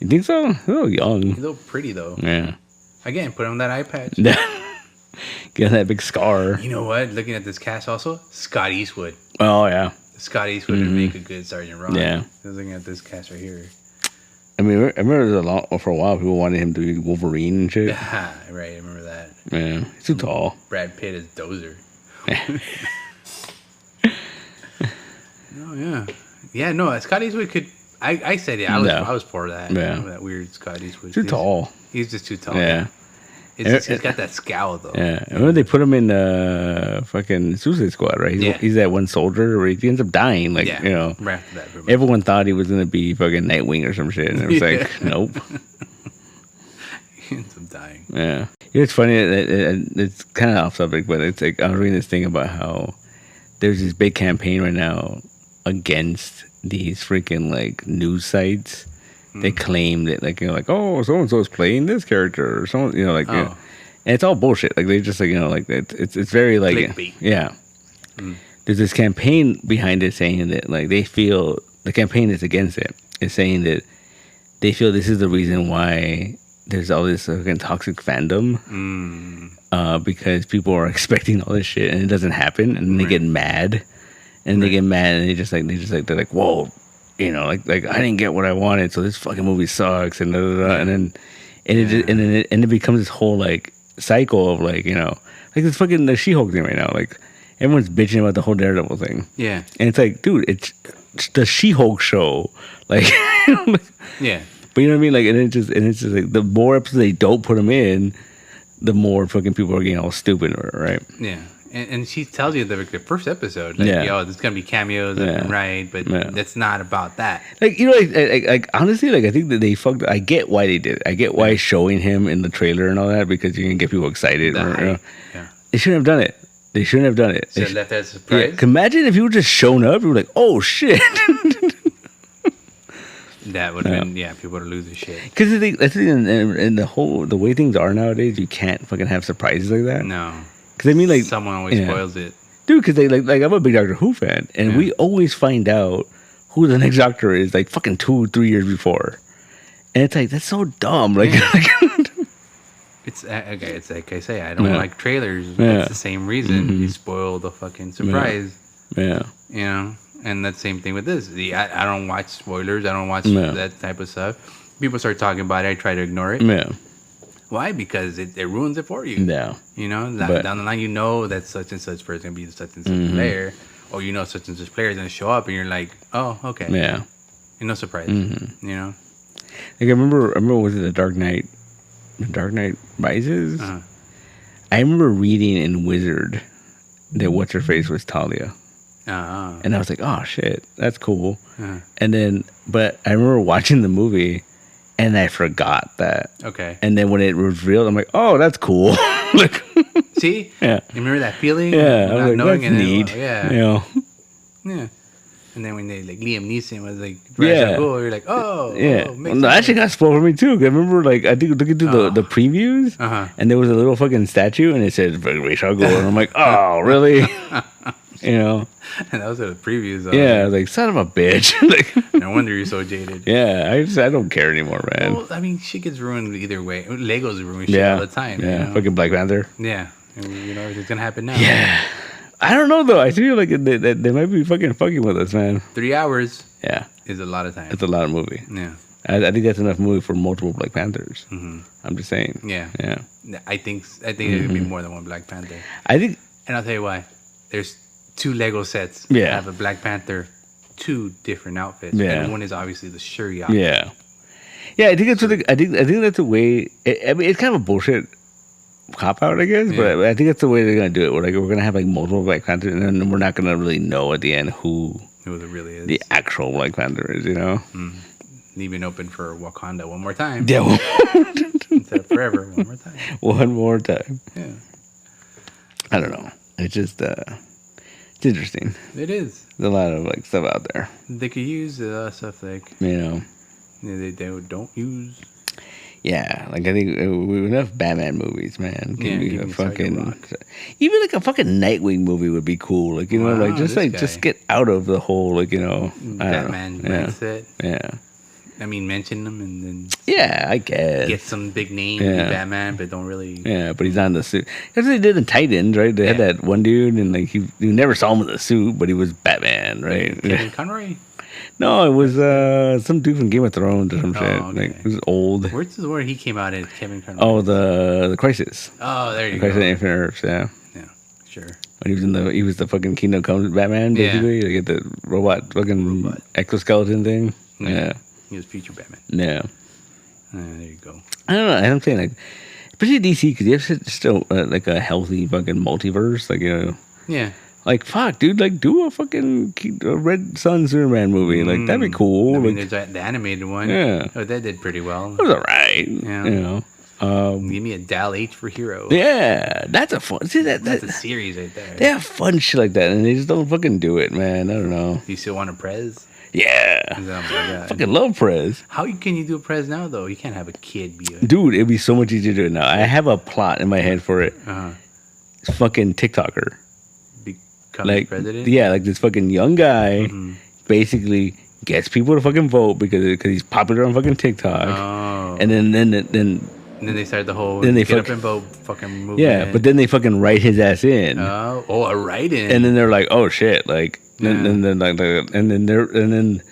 You think so? He's a little young. He's a little pretty though. Yeah. Again, put on that eye patch. Get that big scar. You know what? Looking at this cast also, Scott Eastwood. Oh yeah. Scott Eastwood would make a good Sergeant Rock. Yeah. I was looking at this cast right here. I mean, I remember for a while people wanted him to be Wolverine and shit. Right, I remember that. Yeah, he's too tall. Brad Pitt is Dozer. Oh yeah, yeah. No, Scott Eastwood could. I said yeah. I was for that. Yeah. That weird Scott Eastwood. Too tall. He's just too tall. Yeah. He's got that scowl though. Yeah. I remember they put him in fucking Suicide Squad, right? He's that one soldier where he ends up dying. Like you know, right after that, everyone thought he was gonna be fucking Nightwing or some shit, and it was like, nope. He ends up dying. Yeah. It's funny. It's kind of off subject, but it's like I was reading this thing about how there's this big campaign right now against these freaking like news sites. They claim that like oh so and so is playing this character or someone and it's all bullshit. Like they just like it's very like clickbait. Yeah. There's this campaign behind it saying that like they feel the campaign is against it. It's saying that they feel this is the reason why there's all this fucking toxic fandom because people are expecting all this shit and it doesn't happen and they get mad and they get mad and they're like whoa. Like I didn't get what I wanted, so this fucking movie sucks, and and it becomes this whole like cycle of like this fucking the She-Hulk thing right now. Like everyone's bitching about the whole Daredevil thing. Yeah, and it's like, dude, it's the She-Hulk show. Like, yeah, but you know what I mean? Like, and it's just like the more episodes they don't put them in, the more fucking people are getting all stupid, right? Yeah. And she tells you the first episode, like, there's gonna be cameos, right? But that's not about that. Like like honestly, like I think that they fucked. I get why they did it. I get why showing him in the trailer and all that because you can get people excited. They shouldn't have done it. They shouldn't have done it. Should have left that as a surprise. Yeah, imagine if you would just shown up. You were like, oh shit. That would have been people would lose their shit. Because I think in the way things are nowadays, you can't fucking have surprises like that. No. Because I mean, like someone always spoils it, dude. Because like I'm a big Doctor Who fan, and we always find out who the next Doctor is like fucking 2-3 years before, and it's like that's so dumb. Like, it's okay. It's like I say, I don't like trailers. It's the same reason you spoil the fucking surprise. And that's the same thing with this. I don't watch spoilers. I don't watch that type of stuff. People start talking about it. I try to ignore it. Yeah. Why? Because it ruins it for you. Yeah. Down the line, that such and such person going to be such and such player. Or such and such player is going to show up and you're like, oh, okay. Yeah. No surprise. Like I remember was it The Dark Knight Rises? I remember reading in Wizard that What's-Her-Face was Talia. And I was like, oh, shit, that's cool. And then, but I remember watching the movie and I forgot that. Okay. And then when it was revealed, I'm like, oh, that's cool. Like, see? Yeah. You remember that feeling? Yeah. I was like, knowing that's neat. Yeah. And then when they like Liam Neeson was like, so cool, you're like, oh. Yeah. Well, that actually got spoiled for me too. I remember like I think looking through the previews, and there was a little fucking statue, and it said Ra's al Ghul, and I'm like, oh, really? And those are the previews. Yeah, like son of a bitch. Like, no wonder you're so jaded. Yeah, I don't care anymore, man. Well, I mean, shit gets ruined either way. Legos ruin shit all the time. Yeah, fucking Black Panther. Yeah, and everything's gonna happen now. Yeah, I don't know though. I feel like they might be fucking with us, man. 3 hours. Yeah, is a lot of time. It's a lot of movie. Yeah, I think that's enough movie for multiple Black Panthers. I'm just saying. Yeah. I think there could be more than one Black Panther. And I'll tell you why. There's 2 Lego sets. Yeah. That have a Black Panther, 2 different outfits. Yeah. And one is obviously the Shuri outfit. Yeah. Yeah, I think that's I think that's the way. I mean, it's kind of a bullshit cop out, I guess. Yeah. But I think that's the way they're gonna do it. We're gonna have like multiple Black Panthers, and then we're not gonna really know at the end who it really is. The actual Black Panther is. Leaving open for Wakanda one more time. Yeah. Instead of forever, one more time. One more time. Yeah. I don't know. It's just it's interesting. It is. There's a lot of like stuff out there. They could use stuff like They don't use. Yeah, like I think enough Batman movies, man. Give me a fucking even like a fucking Nightwing movie would be cool. Like like just get out of the whole Batman mindset. Yeah. I mean, mention them and then I guess get some big name Batman, but don't really. Yeah, but he's not in the suit. That's what they did in Titans, right? They had that one dude, and like you never saw him in the suit, but he was Batman, right? Kevin Conroy. No, it was some dude from Game of Thrones or some shit. Okay. Like it was old. Where's where he came out in Kevin Conroy? Oh, the Crisis. Oh, there you go. Crisis on Infinite Earths, yeah. Yeah, sure. When he was the fucking Kingdom Come Batman, basically. They get the fucking exoskeleton thing. Yeah. He was future Batman. Yeah. There you go. I don't know. I'm saying like, especially DC, because you have still like a healthy fucking multiverse, like Yeah. Like fuck, dude, like do a fucking Red Sun Superman movie, like that'd be cool. I mean, like, there's the animated one. Yeah. Oh, that did pretty well. It was alright. Yeah. Give me a Dal H for Hero. Yeah, that's a fun. See that's a series right there. They have fun shit like that, and they just don't fucking do it, man. I don't know. Do you still want a Prez? Yeah. Oh my God. Fucking love Prez. How can you do a Prez now though? You can't have a kid be a dude. It'd be so much easier to do it now. I have a plot in my head for it. It's fucking TikToker. Becoming president? Yeah, like this fucking young guy basically gets people to fucking vote because he's popular on fucking TikTok. Oh. And then they started the whole then they get up and vote fucking movement. Yeah, but then they fucking write his ass in. Oh, a write-in. And then they're like, oh shit, like and then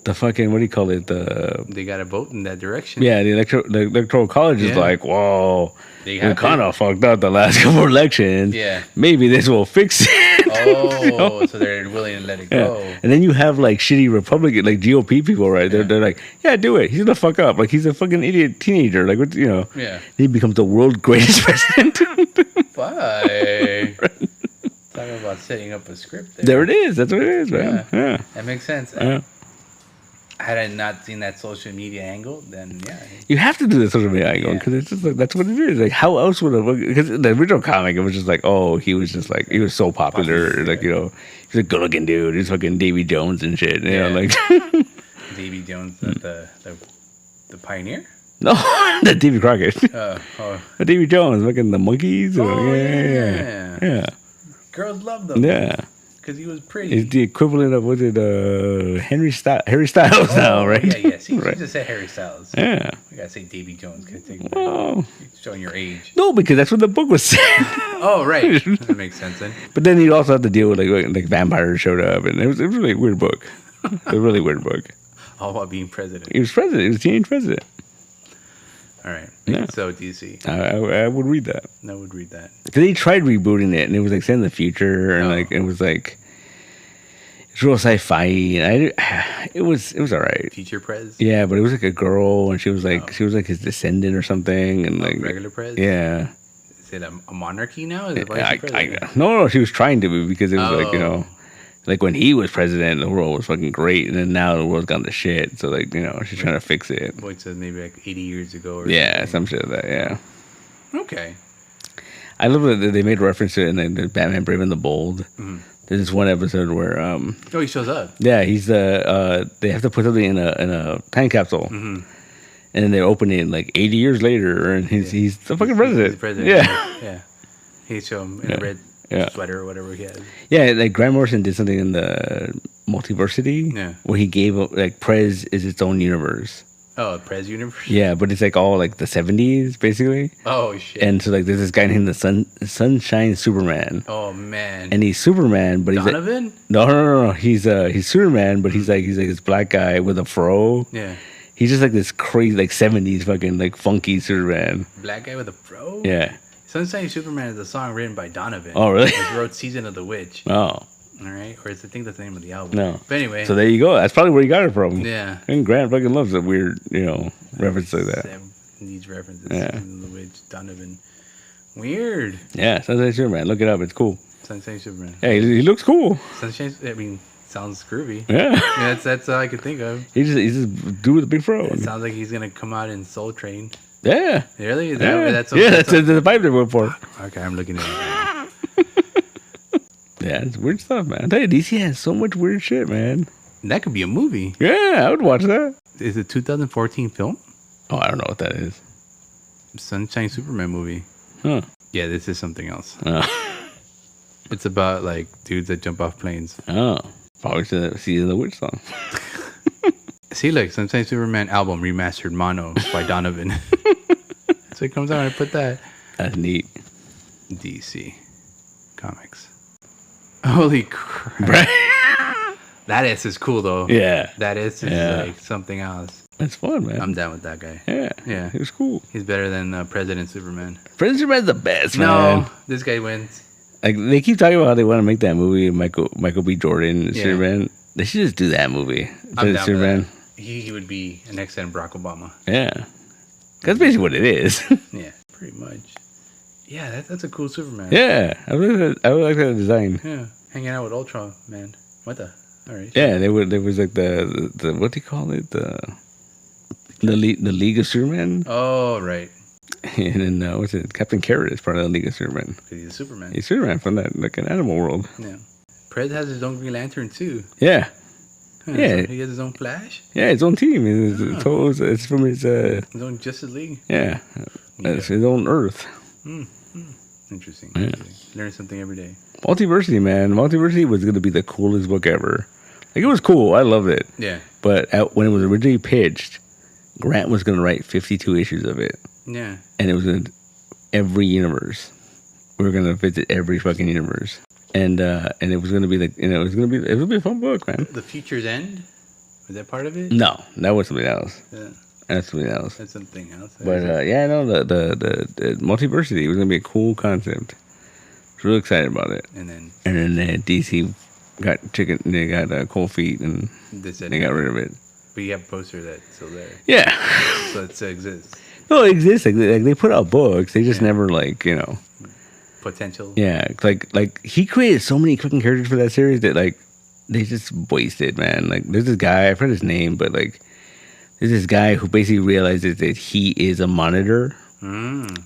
the fucking, what do you call it? They got to vote in that direction. Yeah, the electoral college is like, whoa, we kind of fucked up the last couple elections. Yeah, maybe this will fix it. Oh, so they're willing to let it go. And then you have like shitty Republican, like GOP people, right? They're like, yeah, do it. He's gonna fuck up. Like he's a fucking idiot teenager. Like what, Yeah. He becomes the world's greatest president. Bye. Talking about setting up a script there. There it is. That's what it is, man. Yeah. That makes sense. Yeah. Had I not seen that social media angle, then you have to do the social media angle because it's just like that's what it is. Like how else would it? Because the original comic, it was just like, oh, he was just like he was so popular, like he's a good-looking dude. He's fucking Davy Jones and shit. You know, like Davy Jones, the pioneer. No, the Davy Crockett. Davy Jones, fucking the monkeys. Yeah. Girls love them. Yeah. Because he was pretty. It's the equivalent of Harry Styles now, right? Yeah. See, you just said Harry Styles. Yeah. We gotta say Davy Jones. Oh. Showing your age. No, because that's what the book was saying. Oh, right. That makes sense then. But then you also have to deal with like vampires showed up, and it was a really weird book. A really weird book. All about being president. He was president. He was teenage president. All right. Yeah. So DC. I would read that. I would read that. Because they tried rebooting it, and it was like set in the future, and like it was like it's real sci-fi. And it was all right. Future Prez. Yeah, but it was like a girl, and she was like his descendant or something, and like regular Prez. Yeah. Is it a monarchy now? Is it no, she was trying to be because it was like like when he was president, the world was fucking great, and then now the world's gone to shit. So like she's trying to fix it. Wait, so maybe like 80 years ago or some shit like that. Yeah. Okay. I love that they made reference to it in the Batman Brave and the Bold. Mm-hmm. There's this one episode where he shows up. Yeah, he's they have to put something in a time capsule, and then they open it like 80 years later, and he's the fucking president. He's president. Yeah. He show him in a red sweater or whatever he has. Yeah, like Grant Morrison did something in the Multiversity, where he gave like Prez is its own universe. Oh, a Prez universe? Yeah, but it's like all like the 70s, basically. Oh, shit. And so like there's this guy named the Sunshine Superman. Oh, man. And he's Superman, but Donovan? He's like, no. He's Superman, but he's like this black guy with a fro. Yeah. He's just like this crazy like 70s fucking like funky Superman. Black guy with a fro? Yeah. Sunshine Superman is a song written by Donovan. Oh, really? He wrote Season of the Witch. Oh. All right, or I think that's the name of the album. No, but anyway. So there you go. That's probably where you got it from. Yeah. And Grant fucking loves a weird, reference like that. These references. Yeah. The Witch, Donovan. Weird. Yeah, Sunshine Superman. Look it up. It's cool. Sunshine Superman. Yeah, he looks cool. Sunshine. I mean, sounds groovy. Yeah. That's all I could think of. He's just dude with a big fro. It sounds like he's gonna come out in Soul Train. Yeah. Really? Is that's the vibe they're going for. Okay, I'm looking at it. Yeah, it's weird stuff, man. I tell you, DC has so much weird shit, man. That could be a movie. Yeah, I would watch that. is a 2014 film. Oh, I don't know what that is. Sunshine Superman movie. Huh. Yeah, this is something else. Oh. It's about like dudes that jump off planes. Oh. Probably should have seen the Witch song. See, like Sunshine Superman album remastered mono by Donovan. So it comes out. I put that. That's neat. DC Comics. Holy crap! Right. That is cool though. Yeah. That is like something else. That's fun, man. I'm down with that guy. Yeah. Yeah. It was cool. He's better than President Superman. President Superman's the best, man. No, this guy wins. Like they keep talking about how they want to make that movie, Michael B. Jordan, Superman. They should just do that movie. I'm down Superman. for that. He would be an excellent Barack Obama. Yeah. That's basically what it is. Yeah, pretty much. Yeah, that's a cool Superman. Yeah, I would like that design. Yeah, hanging out with Ultra, man. What the? All right. Yeah, there was like the what do you call it? The League of Superman. Oh, right. And then what's it? Captain Carrot is part of the League of Superman. Because he's a Superman. He's Superman from that like an animal world. Yeah. Prez has his own Green Lantern too. Yeah. Huh, Yeah. So he has his own Flash. Yeah, his own team. It's from his. His own Justice League. Yeah. It's his own Earth. Interesting. Yeah. Learn something every day. Multiversity, man. Multiversity was going to be the coolest book ever. Like, it was cool. I loved it. Yeah. But when it was originally pitched, Grant was going to write 52 issues of it. Yeah. And it was in every universe. We were going to visit every fucking universe. And it was going to be it would be a fun book, man. The Future's End? Was that part of it? No, that was something else. Yeah. That's something else. That's something else. But the multiversity was gonna be a cool concept. I was really excited about it. And then DC got they got cold feet and they got rid of it. But you have a poster that's still there. Yeah. So it still exists. No, it exists. Like they put out books. They just never potential. Yeah, like he created so many fucking characters for that series that like they just wasted, man. Like there's this guy, I forgot his name, but like there's this guy who basically realizes that he is a monitor,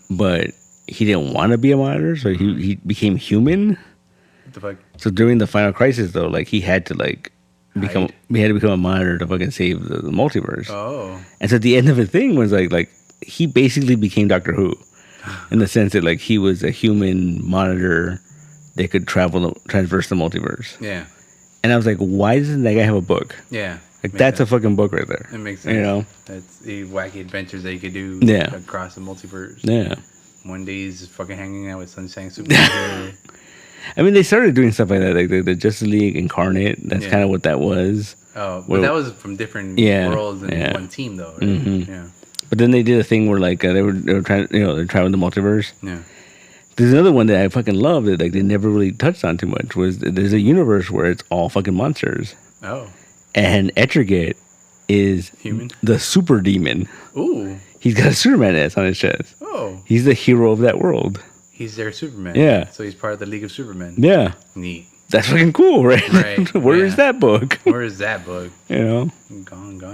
but he didn't want to be a monitor, so he became human. What the fuck? So during the final crisis, though, like he had to become a monitor to fucking save the multiverse. Oh. And so the end of the thing was like he basically became Doctor Who, in the sense that like he was a human monitor that could traverse the multiverse. Yeah. And I was like, why doesn't that guy have a book? Yeah. Like that's sense. A fucking book right there. It makes sense. You know, that's the wacky adventures that you could do. Across the multiverse. Yeah. One day he's fucking hanging out with Sunshine Superman. I mean, they started doing stuff like that, like the Justice League Incarnate. That's kind of what that was. Oh, but that was from different worlds and one team, though. Right? Mm-hmm. Yeah. But then they did a thing where like they were trying, they're trying with the multiverse. Yeah. There's another one that I fucking love that like they never really touched on too much. Was there's a universe where it's all fucking monsters. Oh. And Etrigan is human, the super demon. Ooh. He's got a Superman S on his chest. Oh. He's the hero of that world. He's their Superman. Yeah. So he's part of the League of Supermen. Yeah. Neat. That's fucking cool, right? Right. Where is that book? Where is that book? Gone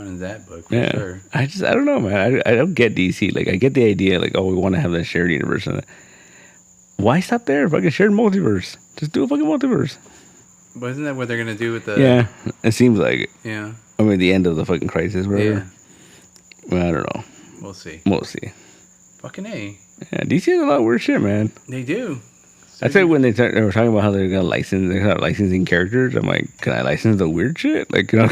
is that book for sure. I don't know, man. I don't get DC. Like, I get the idea, like, oh, we want to have that shared universe. Why stop there? Fucking shared multiverse. Just do a fucking multiverse. But isn't that what they're gonna do with the? Yeah, it seems like it. Yeah. I mean, the end of the fucking crisis, whatever. Yeah. Well, I don't know. We'll see. We'll see. Fucking A. Yeah, DC has a lot of weird shit, man. They do. That's why when they were talking about how they're gonna licensing characters, I'm like, can I license the weird shit? Like, So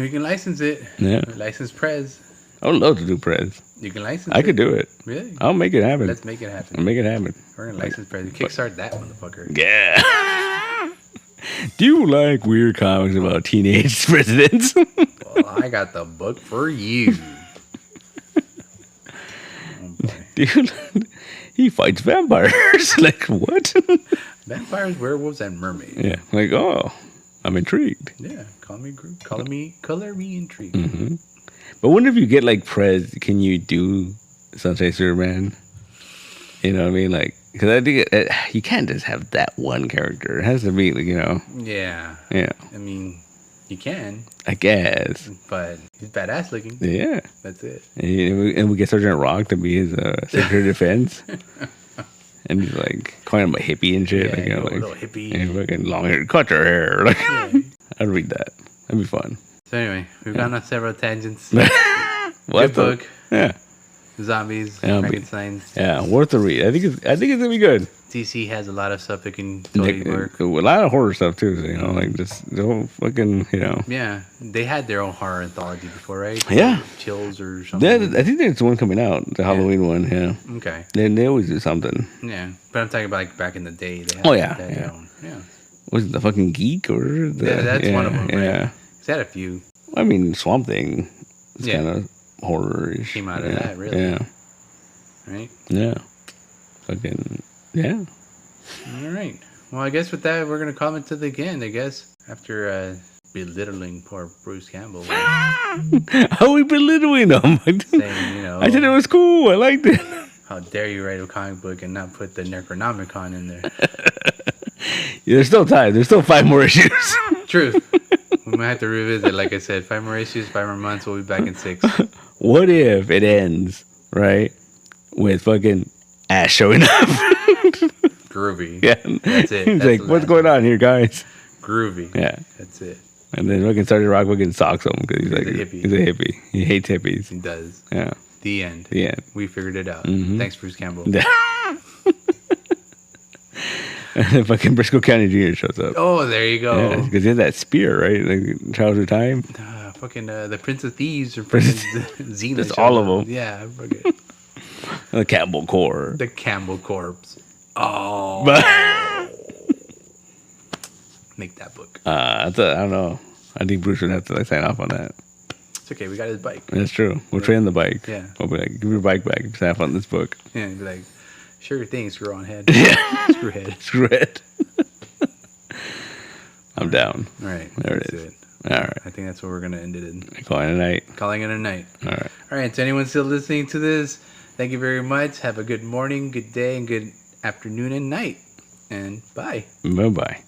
you can license it. Yeah. License Prez. I would love to do Prez. You can license I could do it. Really? I'll make it happen. Let's make it happen. I'll make it happen. We're gonna license Prez. Kickstart that motherfucker. Yeah. Do you like weird comics about teenage presidents? Well, I got the book for you. Oh boy. Dude, he fights vampires. Like, what? Vampires, werewolves, and mermaids. Yeah. Like, oh, I'm intrigued. Yeah. Color me intrigued. Mm-hmm. But wonder if you get like Prez, can you do Sunshine Superman? You know what I mean? Like, because I think you can't just have that one character. It has to be, like, Yeah. Yeah. I mean, you can. I guess. But he's badass looking. Yeah. That's it. And we get Sergeant Rock to be his Secretary of Defense. And he's like calling him a hippie and shit. Yeah, like, a little hippie. And fucking long hair. Cut your hair. Like, I'd read that. That'd be fun. So anyway, we've gone on several tangents. Good book. Yeah. Zombies, Yeah, Frankenstein's. Yeah, worth a read. I think it's gonna be good. DC has a lot of stuff that can totally work. A lot of horror stuff too. So, like just the whole fucking, Yeah, they had their own horror anthology before, right? Yeah, Chills or something. I think there's one coming out, the Halloween one. Yeah. Okay. They always do something. Yeah, but I'm talking about like back in the day. They had, their own. Yeah. Was it the fucking Geek or that's one of them. Right? Yeah. They had a few. I mean, Swamp Thing. It's kind of horror-ish. Came out of that, really. Yeah. Right? Yeah. Fucking, yeah. All right. Well, I guess with that, we're going to comment to the end, I guess, after belittling poor Bruce Campbell. How are we belittling him? Saying, I said it was cool. I liked it. How dare you write a comic book and not put the Necronomicon in there? There's still time. There's still 5 more issues. True. We might have to revisit, like I said, 5 more issues, 5 more months. We'll be back in 6. What if it ends, right, with fucking Ash showing up? Groovy. Yeah. That's it. He's like, what's going on here, guys? Groovy. Yeah. That's it. And then fucking Sergeant Rock fucking socks him because he's like, a hippie. He's a hippie. He hates hippies. He does. Yeah. The end. The end. We figured it out. Mm-hmm. Thanks, Bruce Campbell. And then fucking Briscoe County Jr. shows up. Oh, there you go. Because he had that spear, right? Like Trials of Time. Fucking the Prince of Thieves or Xena. Just all of them. Yeah. Okay. The Campbell Corps. The Campbell Corpse. Oh. Make that book. I don't know. I think Bruce would have to sign off on that. It's okay. We got his bike. That's true. We'll trade the bike. Yeah. We'll be like, give your bike back. Sign off on this book. Yeah. And be like, sure thing, screw on head. Yeah. Screw head. Screw it. I'm down. All right. There it is. All right. I think that's what we're going to end it in. Calling it a night. Calling it a night. All right. All right. To anyone still listening to this, thank you very much. Have a good morning, good day, and good afternoon and night. And bye. Bye-bye.